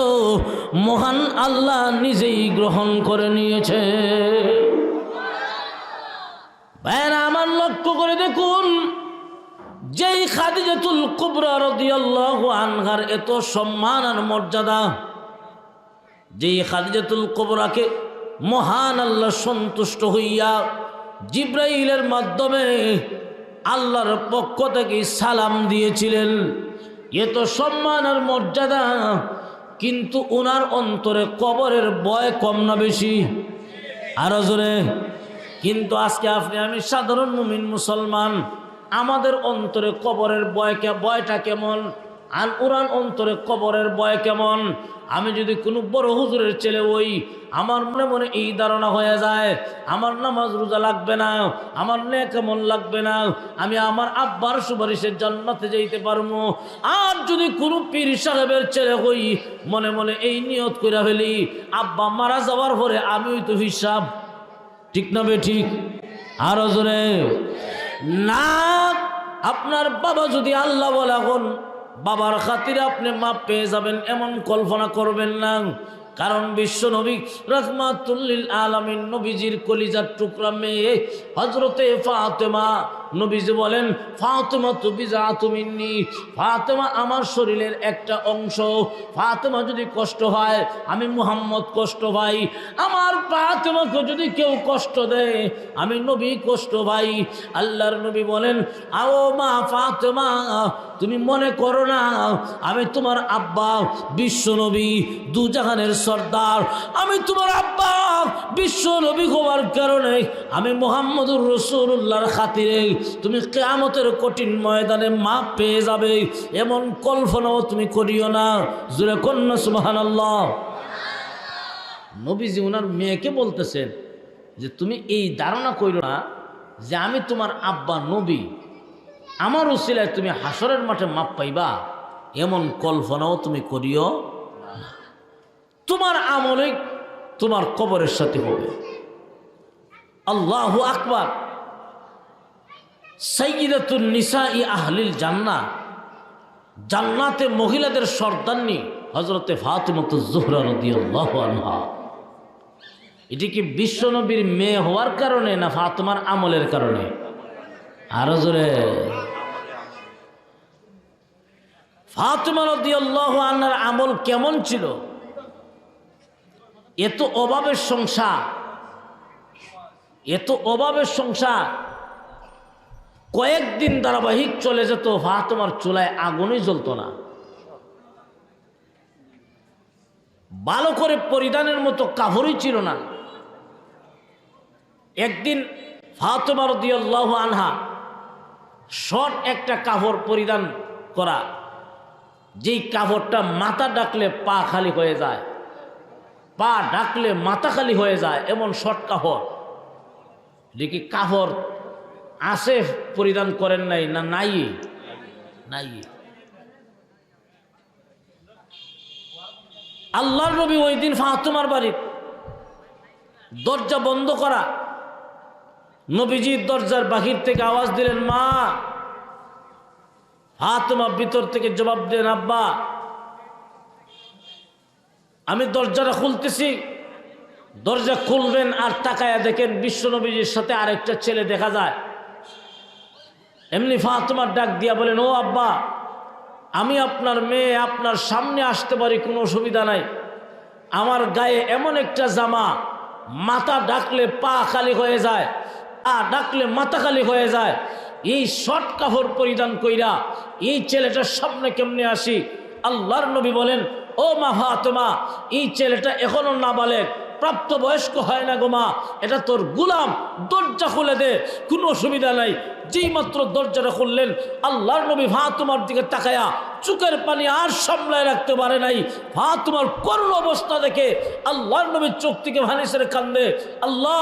মহান আল্লাহ নিজেই গ্রহণ করে নিয়েছে। ভাইরা আমার, লক্ষ্য করে দেখুন, যেই খাদিজাতুল কুবরা রাদিয়াল্লাহু আনহার এত সম্মান আর মর্যাদা, যেই খাদিজাতুল কুবরাকে মহান আল্লাহ সন্তুষ্ট হইয়া জিব্রাইলের মাধ্যমে আল্লাহর পক্ষ থেকে সালাম দিয়েছিলেন, এত সম্মান আর মর্যাদা, কিন্তু ওনার অন্তরে কবরের ভয় কম না বেশি? আরো জোরে। কিন্তু আজকে আপনি আমি সাধারণ মুমিন মুসলমান, আমাদের অন্তরে কবরের ভয়টা কেমন, আর ওরান অন্তরে কবরের ভয় কেমন? আমি যদি কোনো বড় হুজুরের ছেলে হই, আমার মনে মনে এই ধারণা হয়ে যায়, আমার নামাজ রোজা লাগবে না, আমার নেক আমল লাগবে না, আমি আমার আব্বার সুপারিশের জান্নাতে যাইতে পারবো। আর যদি কোনো পীর সাহেবের ছেলে হই, মনে মনে এই নিয়ত করে ফেলি, আব্বা মারা যাওয়ার পরে আমিই তো হিসাব। ঠিক না বে ঠিক? আরো জোরে না। আপনার বাবা যদি আল্লাহ বলা হন, বাবার খাতিরে আপনি মাপ পেয়ে যাবেন, এমন কল্পনা করবেন না। কারণ বিশ্ব নবী রাহমাতুল লিল আলামিন, নবীজির কলিজার টুকরা মেয়ে হযরতে ফাতেমা, নবীজি বলেন, ফাতেমা তু বিজাতু মিন্নি, ফাতেমা আমার শরীরের একটা অংশ। ফাতেমা যদি কষ্ট হয়, আমি মুহাম্মদ কষ্ট পাই। আমার ফাতেমাকে যদি কেউ কষ্ট দেয়, আমি নবী কষ্ট পাই। আল্লাহর নবী বলেন, আও মা ফাতেমা, তুমি মনে করো না আমি তোমার আব্বা বিশ্ব নবী, দু জাহানের সর্দার, আমি তোমার আব্বা বিশ্ব নবী হওয়ার কারণে আমি মুহাম্মদুর রাসূলুল্লাহর খাতিরে তুমি কিয়ামতের কঠিন ময়দানে মাপ পেয়ে যাবে, এমন কল্পনাও তুমি করিও না। জোরে কন্যা সুবহানাল্লাহ। নবীজি ওনার মেয়েকে বলতেছেন যে তুমি এই ধারণা কইরো না যে আমি তোমার আব্বা নবী, আমার উসিলায় তুমি হাসরের মাঠে মাপ পাইবা, এমন কল্পনাও তুমি করিও না। তোমার আমলে তোমার কবরের সাথে হবে। আল্লাহু আকবার। সাইয়্যিদাতুন নিসাই আহলিল জান্নাহ, জান্নাতে মহিলাদের সর্দারনি হযরতে ফাতিমাতুজ জোহরা রাদিয়াল্লাহু আনহা। এটি কি বিশ্বনবীর মেয়ে হওয়ার কারণে না ফাতিমার আমলের কারণে? আরো জোরে। ফাতিমা রাদিয়াল্লাহু আনহার আমল কেমন ছিল? এত অভাবের সংসার, এত অভাবের সংসার, কয়েকদিন ধারাবাহিক চলে যেত, ফাতিমার চুলায় আগুনই জ্বলতো না। ভালো করে পরিধানের মতো কাপড়ই ছিল না। একদিন ফাতিমা রাদিয়াল্লাহু আনহা শর্ট একটা কাপড় পরিধান করা, যেই কাপড়টা মাথা ডাকলে পা খালি হয়ে যায়, পা ডাকলে মাথা খালি হয়ে যায়, এমন শর্ট কাপড়। দেখি কাপড় আছে পরিধান করেন নাই না? নাই নাই। আল্লাহর নবী ওই দিন ফাতেমার বাড়ির দরজা বন্ধ করা, নবীজির দরজার বাহির থেকে আওয়াজ দিলেন, মা। ফাতেমা ভিতর থেকে জবাব দেন, আব্বা আমি দরজাটা খুলতেছি। দরজা খুলবেন আর তাকায়া দেখেন বিশ্ব নবীজির সাথে আরেকটা ছেলে দেখা যায়। এমনি ফাতেমার ডাক দিয়া বলেন, ও আব্বা, আমি আপনার মেয়ে, আপনার সামনে আসতে পারি, কোনো অসুবিধা নাই। আমার গায়ে এমন একটা জামা, মাথা ডাকলে পা খালি হয়ে যায়, পা ডাকলে মাথা খালি হয়ে যায়। এই শর্ট কাপড় পরিধান কইরা এই ছেলেটার সামনে কেমনে আসি? আল্লাহর নবী বলেন, ও মা ফাতেমা, এই ছেলেটা এখনো নাবালেগ, প্রাপ্তবয়স্ক হয় না গো মা, এটা তোর গুলাম, দরজা খুলে দে, কোনো অসুবিধা নাই। যেই মাত্র দরজাটা খুললেন, আল্লাহর নবী ফাতেমার দিকে তাকায়া চোখের পানি আর সামলায় রাখতে পারে নাই। ফাতেমার করুণ অবস্থা দেখে আল্লাহর নবীর চোখ থেকে পানি ছেড়ে কান্দে। আল্লাহ,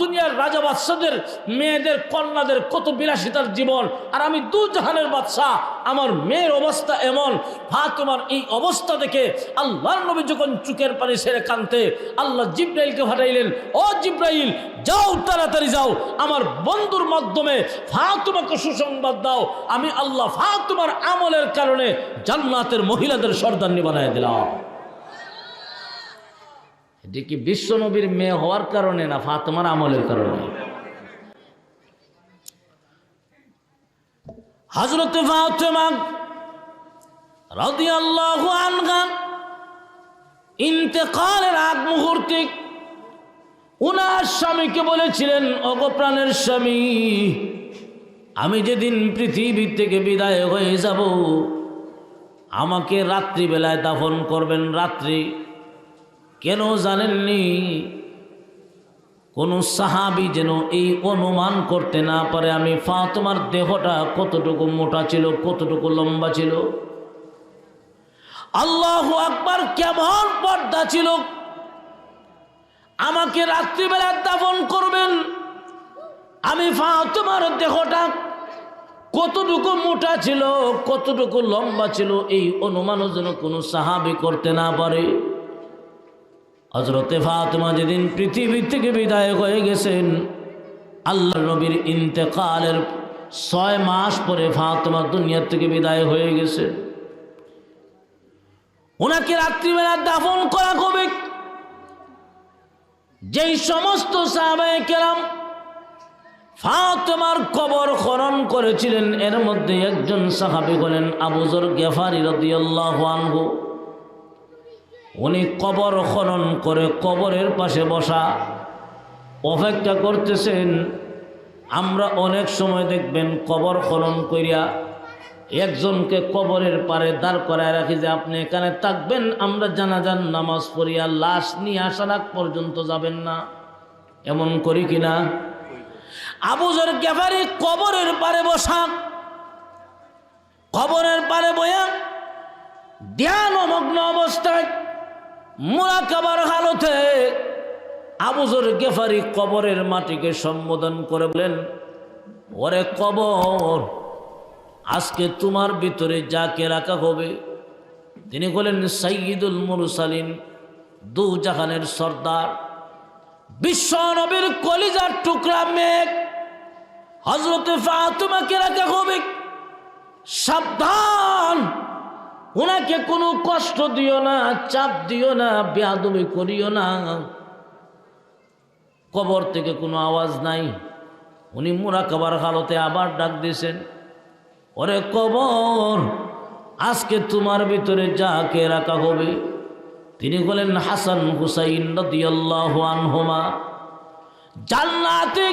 দুনিয়ার রাজা বাদশাদের মেয়েদের কন্যাদের কত বিলাসিতার জীবন, আর আমি দু জাহানের বাদশা, আমার মেয়ের অবস্থা এমন। ফাতেমার এই অবস্থা দেখে আল্লাহর নবী যখন চোখের পানি ছেড়ে কান্দে, আল্লাহ জিব্রাইলকে পাঠাইলেন, ও জিব্রাইল, যাও, তাড়াতাড়ি যাও, আমার বন্ধুর মাধ্যমে ফাতেমাকে সুসংবাদ দাও, আমি আল্লাহ ফাতেমার আমলের কারণে জান্নাতের মহিলাদের সর্দারনি বানায় দিলাম। এটা কি বিশ্ব নবীর মেয়ে হওয়ার কারণে না ফাতেমার আমলের কারণে? হযরত ফাতেমা রাদিয়াল্লাহু আনহা ইন্তেকালের আগ মুহূর্তে উনার স্বামীকে বলেছিলেন, ওগো প্রাণের স্বামী, আমি যেদিন পৃথিবী থেকে বিদায় হয়ে যাব, আমাকে রাত্রিবেলায় দাফন করবেন। রাত্রি কেন জানেননি? কোন সাহাবী যেন এই অনুমান করতে না পারে আমি ফাতেমার দেহটা কতটুকু মোটা ছিল, কতটুকু লম্বা ছিল। আল্লাহু আকবার, কেমন পর্দা ছিল। আমাকে রাত্রিবেলা দাফন করবেন, আমি ফাতেমার দেহটা কতটুকু মোটা ছিল, কতটুকু লম্বা ছিল, এই অনুমানও যেন কোনো সাহাবী করতে না পারে। হযরতে ফাতেমা যেদিন পৃথিবী থেকে বিদায় হয়ে গেছেন, আল্লাহর নবীর ইন্তেকালের 6 মাস পরে ফাতেমা দুনিয়া থেকে বিদায় হয়ে গেছে। ওনাকে রাত্রিবেলা দাফন করা হবে। যেই সমস্ত সাহাবায়ে কেরাম ফাতেমার কবর খনন করেছিলেন, এর মধ্যে একজন সাহাবী হলেন আবু যর গিফারী রাদিয়াল্লাহু আনহু। উনি কবর খনন করে কবরের পাশে বসা অপেক্ষা করতেছেন। আমরা অনেক সময় দেখবেন কবর খনন করিয়া একজনকে কবরের পারে দাঁড় করায় রাখি যে আপনি এখানে থাকবেন, আমরা জানাজার নামাজ পড়িয়া লাশ নিয়ে আসার আগ পর্যন্ত যাবেন না, এমন করি কিনা? আবু যর গিফারী কবরের পারে বসা, কবরের পারে বয়া ধ্যানমগ্ন অবস্থায় মুরাকাবার হালতে আবু যর গিফারী কবরের মাটিকে সম্বোধন করে বলেন, ওরে কবর, আজকে তোমার ভিতরে যাকে রাখা হবে তিনি হলেন সাইয়্যিদুল মুরসালিন, দু জাহানের সর্দার, বিশ্ব নবীর কলিজার টুকরা মেয়ে হযরতে ফাতেমাকে রাখা হবে। সাবধান, ওনাকে কোনো কষ্ট দিও না, চাপ দিও না, বেয়াদবি করিও না। কবর থেকে কোনো আওয়াজ নাই। উনি মুরাকাবার হালতে আবার ডাক দিয়েছেন, ওরে কবর, আজকে তোমার ভিতরে যাকে রাখা হবে তিনি হলেন হাসান হুসাইন রাদিয়াল্লাহু আনহুমা, জান্নাতে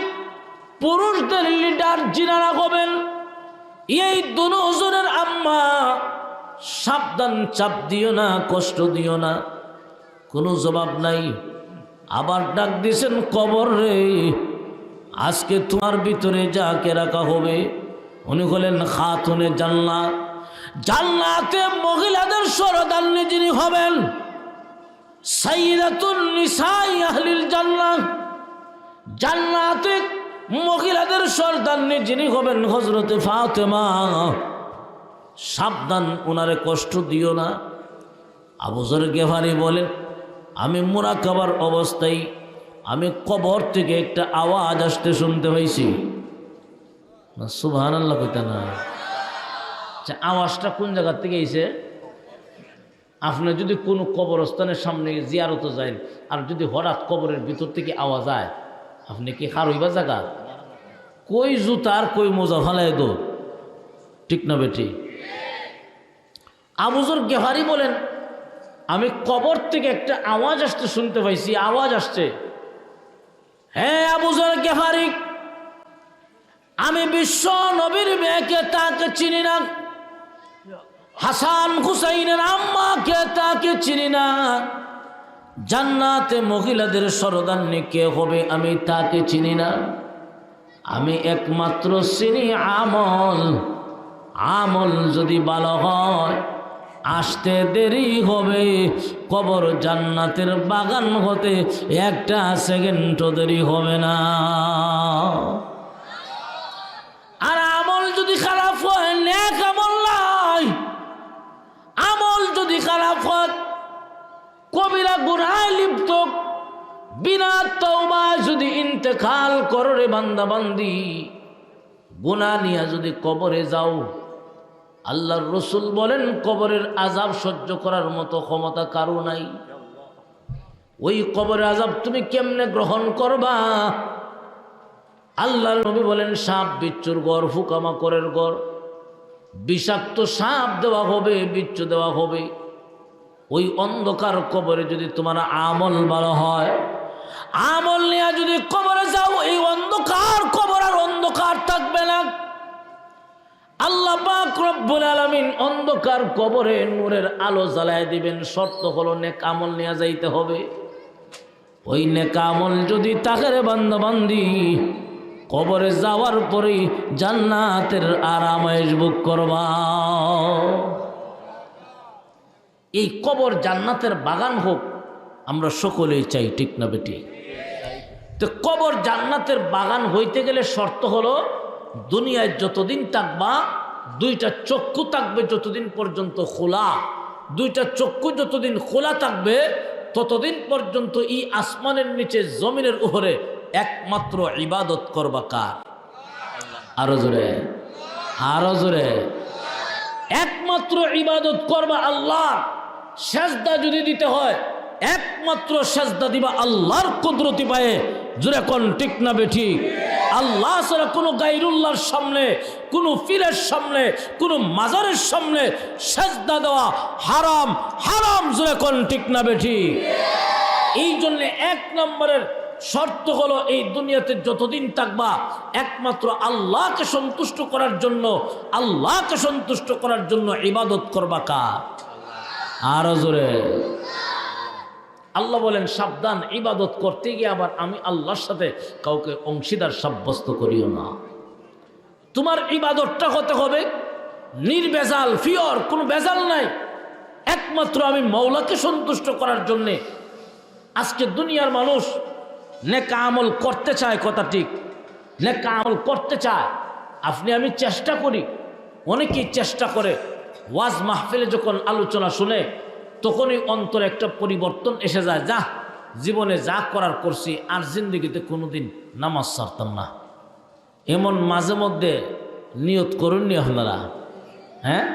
পুরুষদের লিডার যিনারা হবেন, এই দুজনের আম্মা। সাবধান, চাপ দিও না, কষ্ট দিও না। কোনো জবাব নাই। আবার ডাক দিয়েছেন, কবর রে, আজকে তোমার ভিতরে যাকে রাখা হবে উনি হলেন খাতুনে জান্নাত, জান্নাতে মহিলাদের সরদারনি যিনি হবেন, সাইয়্যিদাতুন নিসাই আহলিল জান্নাহ, জান্নাতে মহিলাদের সরদারনি যিনি হবেন হযরতে ফাতেমা। সাবধান, ওনারে কষ্ট দিও না। আবু যর গিফারি বলেন, আমি মুরাকাবার অবস্থায় আমি কবর থেকে একটা আওয়াজ আসতে শুনতে পাইছি। সুবহানাল্লাহ কইতা না? আওয়াজটা কোন জায়গা থেকে আইছে? আপনি যদি কোনো কবরস্থানের সামনে জিয়ারত যায় আর যদি হঠাৎ কবরের ভিতর থেকে আওয়াজ হয়, আপনি কি হার হইবা জায়গা? কই জুতার কই মোজা ফালাই দো, ঠিক না বেটি? আবু যর গিফারি বলেন, আমি কবর থেকে একটা আওয়াজ আসতে শুনতে পাইছি। আওয়াজ আসছে, হ্যাঁ আবু যর গিফারি, আমি বিশ্ব নবীর মেয়েকে তাকে চিনি না, হাসান হুসাইনের আম্মাকে তাকে চিনি না, জান্নাতে মহিলাদের সরদান্নি কে হবে আমি তাকে চিনি না। আমি একমাত্র চিনি আমল। আমল যদি ভালো হয় আসতে দেরি হবে, কবর জান্নাতের বাগান হতে একটা সেকেন্ডও দেরি হবে না। আর আমল যদি খারাপ হয়, নেক আমল নাই, আমল যদি খারাপ হয়, কবিরা গুনাহে লিপ্ত, বিনা তওবায় যদি ইন্তেকাল করো রে বান্দা বান্দি, গুনাহ নিয়ে যদি কবরে যাও, আল্লাহর রসুল বলেন কবরের আযাব সহ্য করার মতো ক্ষমতা কারো নাই। ওই কবরের আযাব তুমি কেমনে গ্রহণ করবা? আল্লাহর নবী বলেন, সাপ বিচ্ছুর গড়, পোকামাকড়ের গড়, বিষাক্ত সাপ দেওয়া হবে, বিচ্ছু দেওয়া হবে। ওই অন্ধকার কবরে যদি তোমার আমল ভালো হয়, আমল নিয়ে যদি কবরে যাও, এই অন্ধকার কবর আর অন্ধকার থাকবে না। আল্লাহ পাক রব্বুল আলামিন অন্ধকার কবরে নূরের আলো জ্বালায় দিবেন। শর্ত হলো নেক আমল নিয়ে যাইতে হবে। ওই নেক আমল যদি থাকে রে বান্দা বান্দি, কবরে যাওয়ার পরেই জান্নাতের আরামায়েশ ভোগ করবা। এই কবর জান্নাতের বাগান হোক আমরা সকলেই চাই, ঠিক না বেটি? তো কবর জান্নাতের বাগান হইতে গেলে শর্ত হলো, দুনিয়ায় যতদিন থাকবা দুইটা চক্ষু থাকবে যতদিন পর্যন্ত খোলা, দুইটা চক্ষু যতদিন খোলা থাকবে ততদিন পর্যন্ত এই আসমানের নিচে জমিনের উপরে একমাত্র ইবাদত করবা কার? আরো জোরে, আরো জোরে। একমাত্র ইবাদত করবা আল্লাহ। সেজদা যদি দিতে হয় একমাত্র সেজদা দিবা আল্লাহর কুদরতি পায়ে। জোরে কোন, ঠিক না বেঠি? আল্লাহ ছাড়া কোনো গায়রুল্লাহর সামনে, কোনো পীরের সামনে, কোনো মাজারের সামনে সেজদা দেওয়া হারাম, হারাম। জোরে কোন, ঠিক না বেঠি? এই জন্য এক নম্বরের শর্ত হলো, এই দুনিয়াতে যতদিন থাকবা একমাত্র আল্লাহকে সন্তুষ্ট করার জন্য, আল্লাহকে সন্তুষ্ট করার জন্য ইবাদত করবা কার? আরো জোরে। আল্লাহ বলেন সাবধান, ইবাদত করতে গিয়ে আবার আমি আল্লাহর সাথে কাউকে অংশীদার সাব্যস্ত করিও না। তোমার ইবাদতটা হতে হবে নির্বেজাল, ফিওর, কোনো বেজাল নাই, একমাত্র আমি মওলাকে সন্তুষ্ট করার জন্যে। আজকে দুনিয়ার মানুষ নেক আমল করতে চায়, কথা ঠিক, নেক আমল করতে চায়। আপনি আমি চেষ্টা করি, অনেকেই চেষ্টা করে। ওয়াজ মাহফিলে যখন আলোচনা শুনে তখনই অন্তরে একটা পরিবর্তন এসে যায়, যা জীবনে যা করার করছি, আর জিন্দগিতে কোনোদিন নামাজ ছাড়তাম না। এমন মাঝে মধ্যে নিয়ত করুননি আপনারা? হ্যাঁ,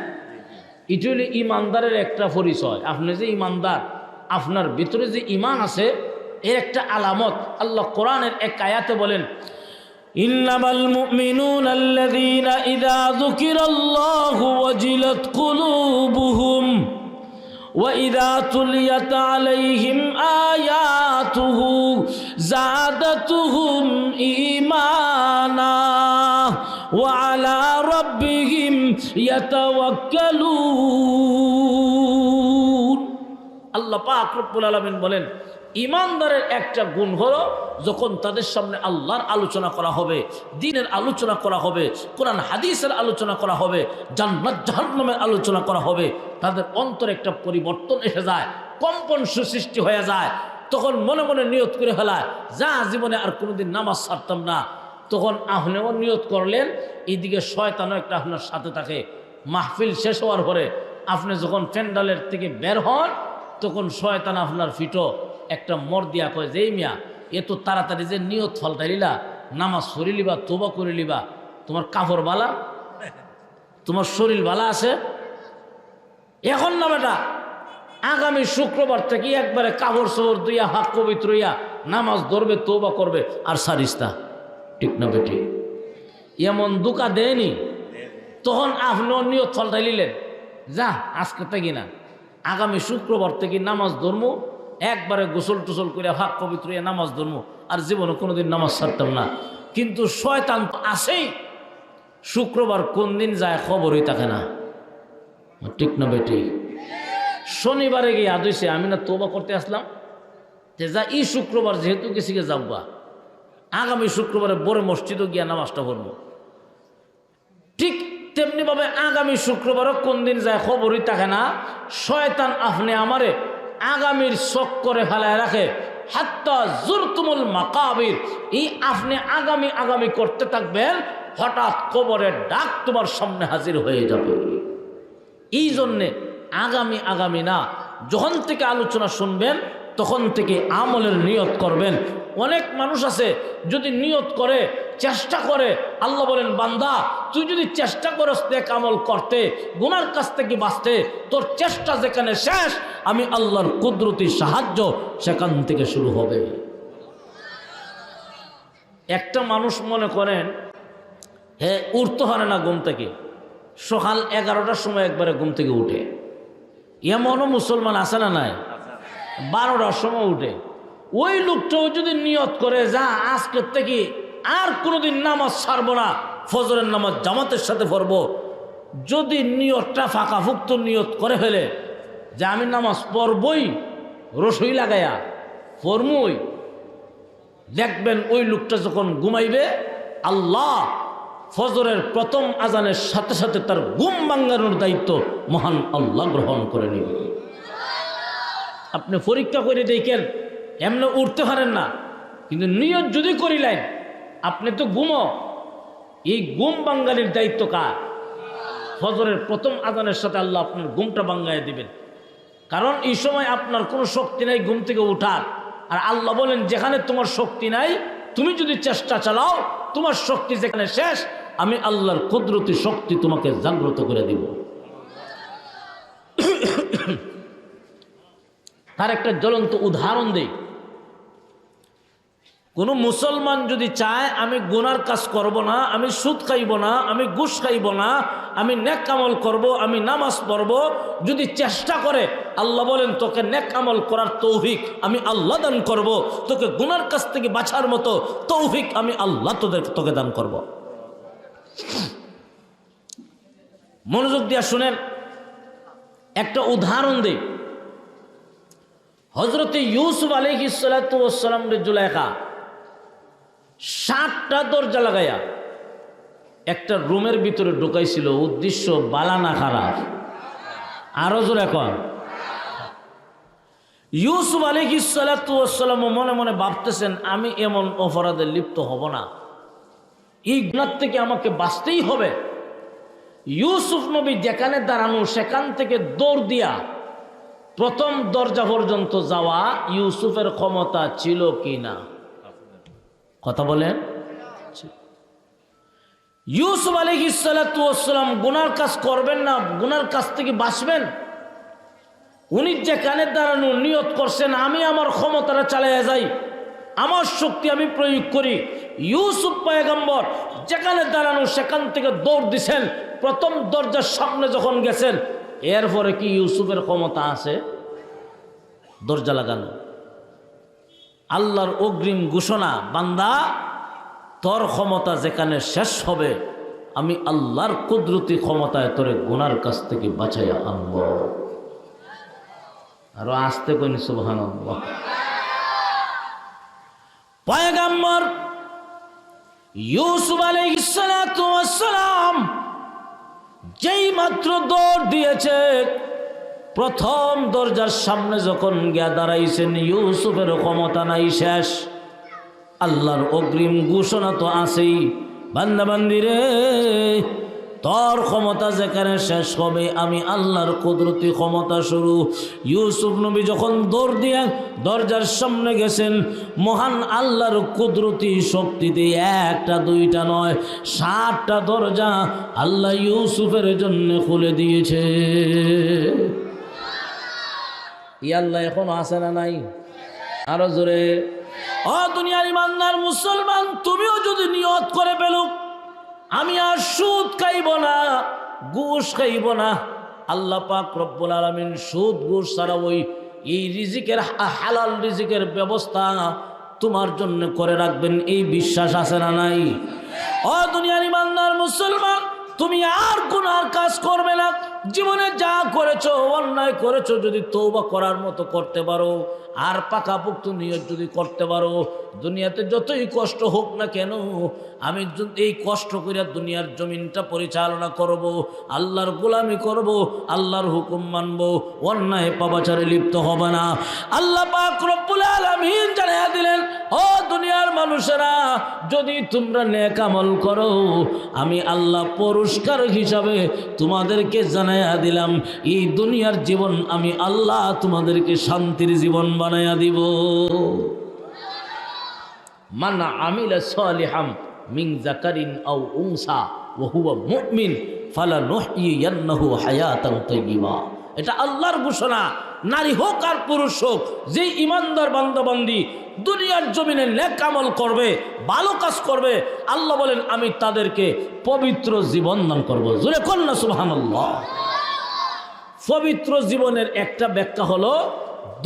এটা হলো ইমানদারের একটা পরিচয়। আপনি যে ইমানদার, আপনার ভিতরে যে ইমান আছে, এর একটা আলামত। আল্লাহ কোরআনের এক আয়াতে বলেন, ইন্নামাল মুমিনুনা আল্লাযীনা ইযা যুকিরাল্লাহু ওয়াজিলাত কুলুবুহুম ওয়া ইযা তুলিয়াত আলাইহিম আয়াতুহু যাদাতুহুম ঈমানা ওয়া আলা রাব্বিহিম ইয়াতাওয়াক্কালুন। আল্লাহ পাক রব্বুল আলামিন বলেন, ইমানদারের একটা গুণ হলো, যখন তাদের সামনে আল্লাহর আলোচনা করা হবে, দ্বীনের আলোচনা করা হবে, কোরআন হাদিসের আলোচনা করা হবে, জান্নাত জাহান্নামের আলোচনা করা হবে, তাদের অন্তরে একটা পরিবর্তন এসে যায়, কম্পন সৃষ্টি হয়ে যায়। তখন মনে মনে নিয়ত করে ফেলায়, যা জীবনে আর কোনোদিন নামাজ ছাড়তাম না। তখন আপনিও নিয়ত করলেন, এইদিকে শয়তানও একটা আপনার সাথে থাকে। মাহফিল শেষ হওয়ার পরে আপনি যখন প্যান্ডালের থেকে বের হন, তখন শয়তান আপনার ফিটো একটা মর দিয়া কয় যে মিয়া এত তাড়াতাড়ি যে নিয়ত ফলটাইলিলা নামাজ পড়ি লিবা তোবা করে লিবা তোমার কাপড় বালা তোমার শরীর বালা আছে এখন না বেটা আগামী শুক্রবার থেকে একবারে কাপড় চোপড় দুইয়া হাত পবিত্র হইয়া নামাজ ধরবে তোবা করবে আর সারিস্তা ঠিক না বেটি এমন দুকা দেয়নি তখন আপনিও নিয়ত ফলটাই নিলেন যা আজকে থেকে না আগামী শুক্রবার থেকে নামাজ ধর্ম একবারে গোসল টোসল করে হাত পবিত্র হইয়া নামাজ ধর্ম আর জীবনে কোনোদিন নামাজ ছাড়তাম না কিন্তু শয়তান তো আসেই শুক্রবার কোন দিন যায় খবরই থাকে না ঠিক না বেটি শনিবারে গিয়ে আদইছে আমি না তোবা করতে আসলাম যে যা এই শুক্রবার যেহেতু গেছি গে যাববা আগামী শুক্রবারে বড় মসজিদও গিয়া নামাজটা পড়বো ঠিক তেমনিভাবে আগামী শুক্রবারও কোন দিন যায় খবরই থাকে না শয়তান আপনি আমারে আগামীর শখ করে ফেলায় রাখে হাত্তা জুরতুমুল মাকাবির এই আপনি আগামী করতে থাকবেন হঠাৎ কবরের ডাক তোমার সামনে হাজির হয়ে যাবে এই জন্যে আগামী না যখন থেকে আলোচনা শুনবেন তখন থেকে আমলের নিয়ত করবেন অনেক মানুষ আছে যদি নিয়ত করে চেষ্টা করে আল্লাহ বলেন বান্দা তুই যদি চেষ্টা করস নেক আমল করতে গুনার কাছ থেকে বাঁচতে তোর চেষ্টা যেখানে শেষ আমি আল্লাহর কুদরতি সাহায্য সেখান থেকে শুরু হবে একটা মানুষ মনে করেন উঠতে পারে না ঘুম থেকে সকাল 11টার সময় একবারে ঘুম থেকে উঠে এমনও মুসলমান আছে না নাই 12টার সময় উঠে ওই লোকটাও যদি নিয়ত করে যা আজকের থেকে আর কোনোদিন নামাজ ছাড়বো না ফজরের নামাজ জামাতের সাথে পড়বো যদি নিয়তটা ফাঁকাফুক্ত নিয়ত করে ফেলে যে আমি নামাজ পড়বই রসই লাগাইয়া পড়মই দেখবেন ওই লোকটা যখন ঘুমাইবে আল্লাহ ফজরের প্রথম আজানের সাথে সাথে তার ঘুম ভাঙানোর দায়িত্ব মহান আল্লাহ গ্রহণ করে নেবে আপনি পরীক্ষা করে দেখেন এমনি উঠতে পারেন না কিন্তু নিয়ত যদি করিলেন আপনি তো ঘুমো এই ঘুম বাঙ্গালির দায়িত্ব কার ফজরের প্রথম আজানের সাথে আল্লাহ আপনার ঘুমটা বাঙ্গায় দিবেন কারণ এই সময় আপনার কোনো শক্তি নাই ঘুম থেকে উঠার আর আল্লাহ বলেন যেখানে তোমার শক্তি নাই তুমি যদি চেষ্টা চালাও তোমার শক্তি যেখানে শেষ আমি আল্লাহর কুদরতি শক্তি তোমাকে জাগ্রত করে দিব তার একটা জ্বলন্ত উদাহরণ দেই কোনো মুসলমান যদি চায় আমি গুনার কাজ করব না আমি সুদ খাইব না আমি ঘুষ খাইব না আমি নেক আমল করব আমি নামাজ পড়ব যদি চেষ্টা করে আল্লাহ বলেন তোকে নেক আমল করার তৌফিক আমি আল্লাহ দান করব তোকে গুনার কাছ থেকে বাঁচার মতো তৌফিক আমি আল্লাহ তোকে দান করব মনোযোগ দিয়া শুনেন একটা উদাহরণ দেই হযরতে ইউসুফ আলাইহিস সালাতু ওয়াস সালাম রে জুলাইখা 7টা দরজা লাগাইয়া একটা রুমের ভিতরে ঢুকাইছিল উদ্দেশ্য বালা না খারাপ আরো জোরে এখন ইউসুফ আলাইহিস সালাতু ওয়াস সালাম মনে মনে ভাবতেছেন আমি এমন অপরাধে লিপ্ত হব না এই গুনাহ থেকে আমাকে বাঁচতেই হবে ইউসুফ নবী যেখানে দাঁড়ানো সেখান থেকে দৌড় দিয়া প্রথম দরজা পর্যন্ত যাওয়া ইউসুফের ক্ষমতা ছিল কি না কথা বলেন ইউসুফ আলাইহিস সালাতু ওয়াস সালাম গুনার কাজ করবেন না গুনার কাছ থেকে বাঁচবেন উনি যেখানে দাঁড়ানো নিয়ত করছেন আমি আমার ক্ষমতাটা চালিয়ে যাই আমার শক্তি আমি প্রয়োগ করি ইউসুফ পয়গম্বর যেখানে দাঁড়ানো সেখান থেকে দৌড় দিছেন প্রথম দরজার সামনে যখন গেছেন এরপরে কি ইউসুফের ক্ষমতা আছে দরজা লাগানো আল্লাহর অগ্রিম ঘোষণা বান্দা তোর ক্ষমতা যেখানে শেষ হবে আমি আল্লাহর কুদরতি ক্ষমতায় তোরে গুনার কাছ থেকে বাঁচাইয়া আনব আরো আসতে কইনি সুবহানাল্লাহ পয়গম্বর ইউসুফ আলাইহিস সালাতু ওয়াস সালাম যেই মাত্র দৌড় দিয়েছে প্রথম দরজার সামনে যখন গিয়া দাঁড়াইছেন ইউসুফের ক্ষমতা নাই শেষ আল্লাহর অগ্রিম ঘোষণা তো আছেই বান্দা বান্দি রে তোর ক্ষমতা যেখানে শেষ হবে আমি আল্লাহর কুদরতি ক্ষমতা শুরু। ইউসুফ নবী যখন দৌড় দিয়ে দরজার সামনে গেছেন, মহান আল্লাহর কুদরতি শক্তিতে একটা দুইটা নয় 7টা দরজা আল্লাহ ইউসুফের জন্য খুলে দিয়েছে। ই আল্লাহ এখনো আছে না নাই? আরো জোরে। ও দুনিয়ার ইমানদার মুসলমান, তুমিও যদি নিয়ত করে ফেলো আমি আর সুদ খাইব না, ঘুষ খাইব না, আল্লাহ পাক রব্বুল আলামিন সুদ ঘুষ ছাড়া ওই এই রিজিকের হালাল রিজিকের ব্যবস্থা তোমার জন্য করে রাখবেন, এই বিশ্বাস আছে না নাই? ও দুনিয়ার ইমানদার মুসলমান, তুমি আর গুনার কাজ করবে না। জীবনে যা করেছো, অন্যায় করেছো, যদি তওবা করার মতো করতে পারো আর পাকাপোক্ত নিয়ত যদি করতে পারো, দুনিয়াতে যতই কষ্ট হোক না কেন আমি এই কষ্ট করে দুনিয়ার জমিনটা পরিচালনা করব, আল্লাহর গোলামি করব, আল্লাহর হুকুম মানব, অন্যায় পাপাচারে লিপ্ত হবে না। আল্লাহ পাক রব্বুল আলামিন জানিয়ে দিলেন, ও দুনিয়ার মানুষেরা, যদি তোমরা নেক আমল করো আমি আল্লাহ পুরস্কার হিসাবে তোমাদেরকে জানাইয়া দিলাম, এই দুনিয়ার জীবন আমি আল্লাহ তোমাদেরকে শান্তির জীবন বানাইয়া দিব। মান আমিলা সালিহাম মিন যাকারিন আও উনসা ওয়া হুয়া মুমিন ফালানুহয়িয়ান্নাহু হায়াতান তাইয়্যিবা। এটা আল্লাহর ঘোষণা। নারী হোক আর পুরুষ হোক, যে ইমানদার বান্দা বান্দি দুনিয়ার জমিনে নেক আমল করবে, ভালো কাজ করবে, আল্লাহ বলেন আমি তাদেরকে পবিত্র জীবন দান করব। জোরে কোন না সুবহানাল্লাহ। পবিত্র জীবনের একটা ব্যাখ্যা হলো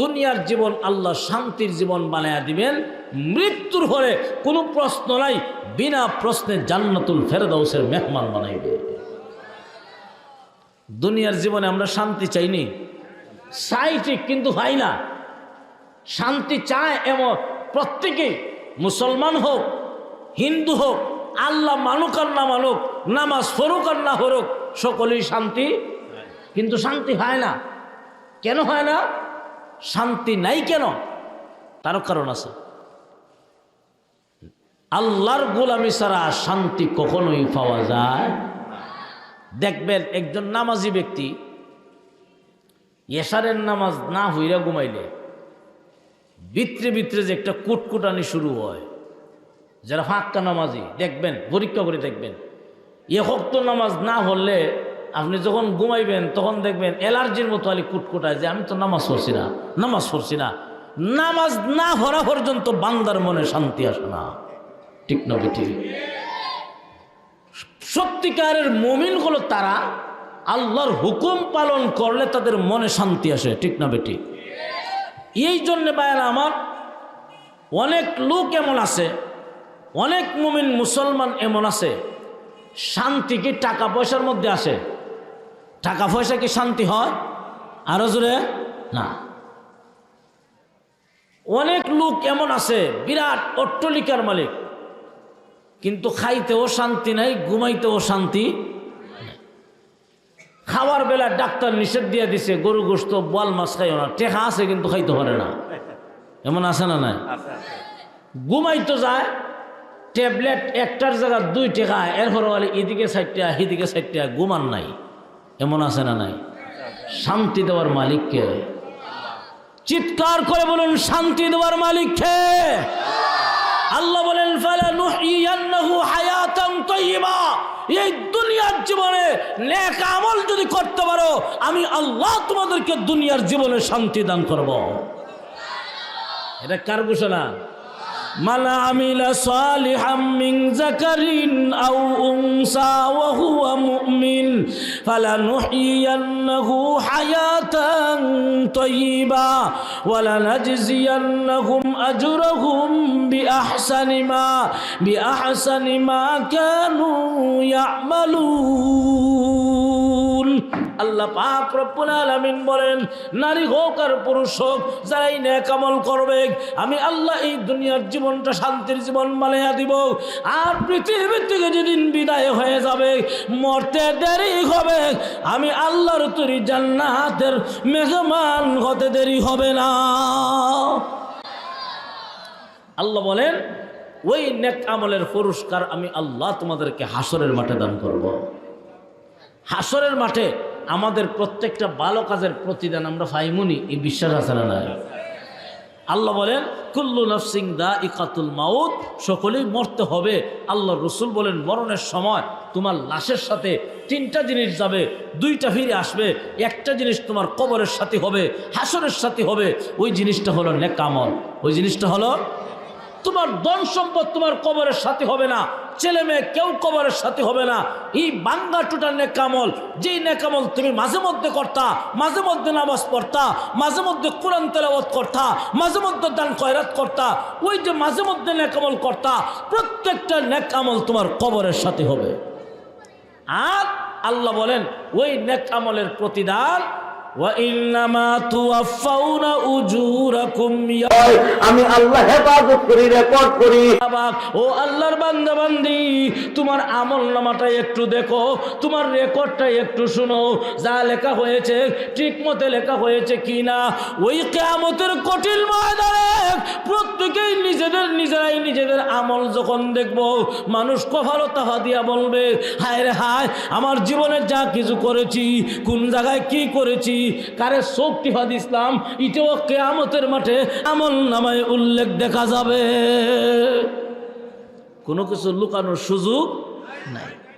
দুনিয়ার জীবন আল্লাহ শান্তির জীবন বানায়া দিবেন, মৃত্যুর পরে কোনো প্রশ্ন নাই, বিনা প্রশ্নে জান্নাতুল ফেরদাউসের মেহমান বানাইবে। দুনিয়ার জীবনে আমরা শান্তি চাইনি, চাই ঠিক, কিন্তু হয় না। শান্তি চায় এমন প্রত্যেকেই, মুসলমান হোক হিন্দু হোক, আল্লাহ মানুক আর না মানুক, নামাজ পড়ুক আর না পড়ুক, সকলেই শান্তি, কিন্তু শান্তি হয় না। কেন হয় না? শান্তি নাই কেন? তারও কারণ আছে। আল্লাহর গোলামি ছাড়া শান্তি কখনোই পাওয়া যায়। দেখবেন একজন নামাজি ব্যক্তি এশারের নামাজ না হইরা ঘুমাইলে ভিতরে ভিতরে যে একটা কুটকুটানি শুরু হয়। যারা ফাঁক্কা নামাজি দেখবেন, পরীক্ষা করে দেখবেন, ওয়াক্ত নামাজ না হলে আপনি যখন ঘুমাইবেন তখন দেখবেন অ্যালার্জির মতো আলি কুটকুটায় যে আমি তো নামাজ পড়ছি না, নামাজ পড়ছি না। নামাজ না হওয়া পর্যন্ত বান্দার মনে শান্তি আসে না। ঠিক না বেঠিক? সত্যিকারের মুমিন হলো তারা, আল্লাহর হুকুম পালন করলে তাদের মনে শান্তি আসে। ঠিক না বেঠিক? এই জন্যে ভাইয়েরা আমার, অনেক লোক এমন আছে, অনেক মুমিন মুসলমান এমন আছে, শান্তি কি টাকা পয়সার মধ্যে আসে? টাকা পয়সা কি শান্তি হয়? আরো জোরে না। অনেক লোক এমন আছে বিরাট অট্টালিকার মালিক, কিন্তু খাইতেও শান্তি নাই, ঘুমাইতেও শান্তি। খাওয়ার বেলা ডাক্তার নিষেধ দিয়ে দিছে গরু গোশত বোয়াল মাছ খাইও না, টেকা আছে কিন্তু খাইতে পারে না। এমন আছে না নাই? ঘুমাইতে যায়, ট্যাবলেট একটার জায়গা 2 টাকা, এরপর বলে এদিকে 60 টাকা এদিকে 60 টাকা, ঘুমান নাই। এমন আছে না নাই? শান্তি দেওয়ার মালিককে চিৎকার করে বলুন, শান্তি দেওয়ার মালিককে। আল্লাহ বলেন ফালানুহয়িয়ান্নাহু হায়াতান তাইয়্যিবা। এই দুনিয়ার জীবনে নেক আমল যদি করতে পারো আমি আল্লাহ তোমাদেরকে দুনিয়ার জীবনে শান্তি দান করব। এটা কার ঘোষণা? মান আমিলা সালিহাম মিন যাকারিন আও উনসা ওয়া হুয়া মুমিন ফালানুহয়িয়ান্নাহু হায়াতান তাইয়্যিবা ওয়া লানাজজিয়ান্নাহুম আজরাহুম বিআহসানি মা কানু ইয়ামালুন। আল্লাহ পাক রব্বুল আলামিন বলেন, নারী হোক আর পুরুষ হোক, যারাই নেক আমল করবে আমি আল্লাহ এই দুনিয়ার জীবনটা শান্তির জীবন বানাইয়া দিব। আর পৃথিবী থেকে যেদিন বিদায় হয়ে যাবে, মরতে দেরি হবে, আমি আল্লাহর তৈরি জান্নাতের মেহমান হতে দেরি হবে না। আল্লাহ বলেন, ওই নেক আমলের পুরস্কার আমি আল্লাহ তোমাদেরকে হাসরের মাঠে দান করব। হাসরের মাঠে আমাদের প্রত্যেকটা ভালো কাজের প্রতিদান আমরা পাইমুনি, এই বিশ্বাস আছে না নাই? আল্লাহ বলেন কুল্লু নাফসিন দাইকাতুল মাউত, সকলেই মরতে হবে। আল্লাহ রসুল বলেন মরণের সময় তোমার লাশের সাথে তিনটা জিনিস যাবে, দুইটা ফিরে আসবে, একটা জিনিস তোমার কবরের সাথে হবে, হাসরের সাথে হবে। ওই জিনিসটা হলো নেক আমল। ওই জিনিসটা হলো তোমার ধন সম্পদ তোমার কবরের সাথে হবে না, ছেলে মেয়ে কেউ কবরের সাথে হবে না। এই বাঙ্গা টুটা নেকামল, যেই নেকামল তুমি মাঝে মধ্যে করতা, মাঝে মধ্যে নামাজ পড়তা, মাঝে মধ্যে কোরআন তেলাওয়াত করতা, মাঝে মধ্যে দান খয়রাত করতা, ওই যে মাঝে মধ্যে নেকামল করতা, প্রত্যেকটা নেকামল তোমার কবরের সাথে হবে। আর আল্লাহ বলেন ওই নেকামলের প্রতিদান আমি আল্লাহ হেফাজত করি, রেকর্ড করি। ও আল্লাহর বান্দা বান্দি, তোমার আমল নামাটা একটু দেখো, তোমার রেকর্ডটা একটু শুনো, যা লেখা হয়েছে ঠিক মতে লেখা হয়েছে কিনা। ওই কিয়ামতের কঠিন ময়দানে প্রত্যেকেই নিজেরাই নিজেদের আমল যখন দেখবো, মানুষ কফালতা দিয়া বলবে হায় রে হায়, আমার জীবনে যা কিছু করেছি, কোন জায়গায় কি করেছি, কারে চোখ টিপা দিছিলাম, এটাও কিয়ামতের মাঠে আমল নামায় উল্লেখ দেখা যাবে। কোনো কিছু লুকানোর সুযোগ নাই।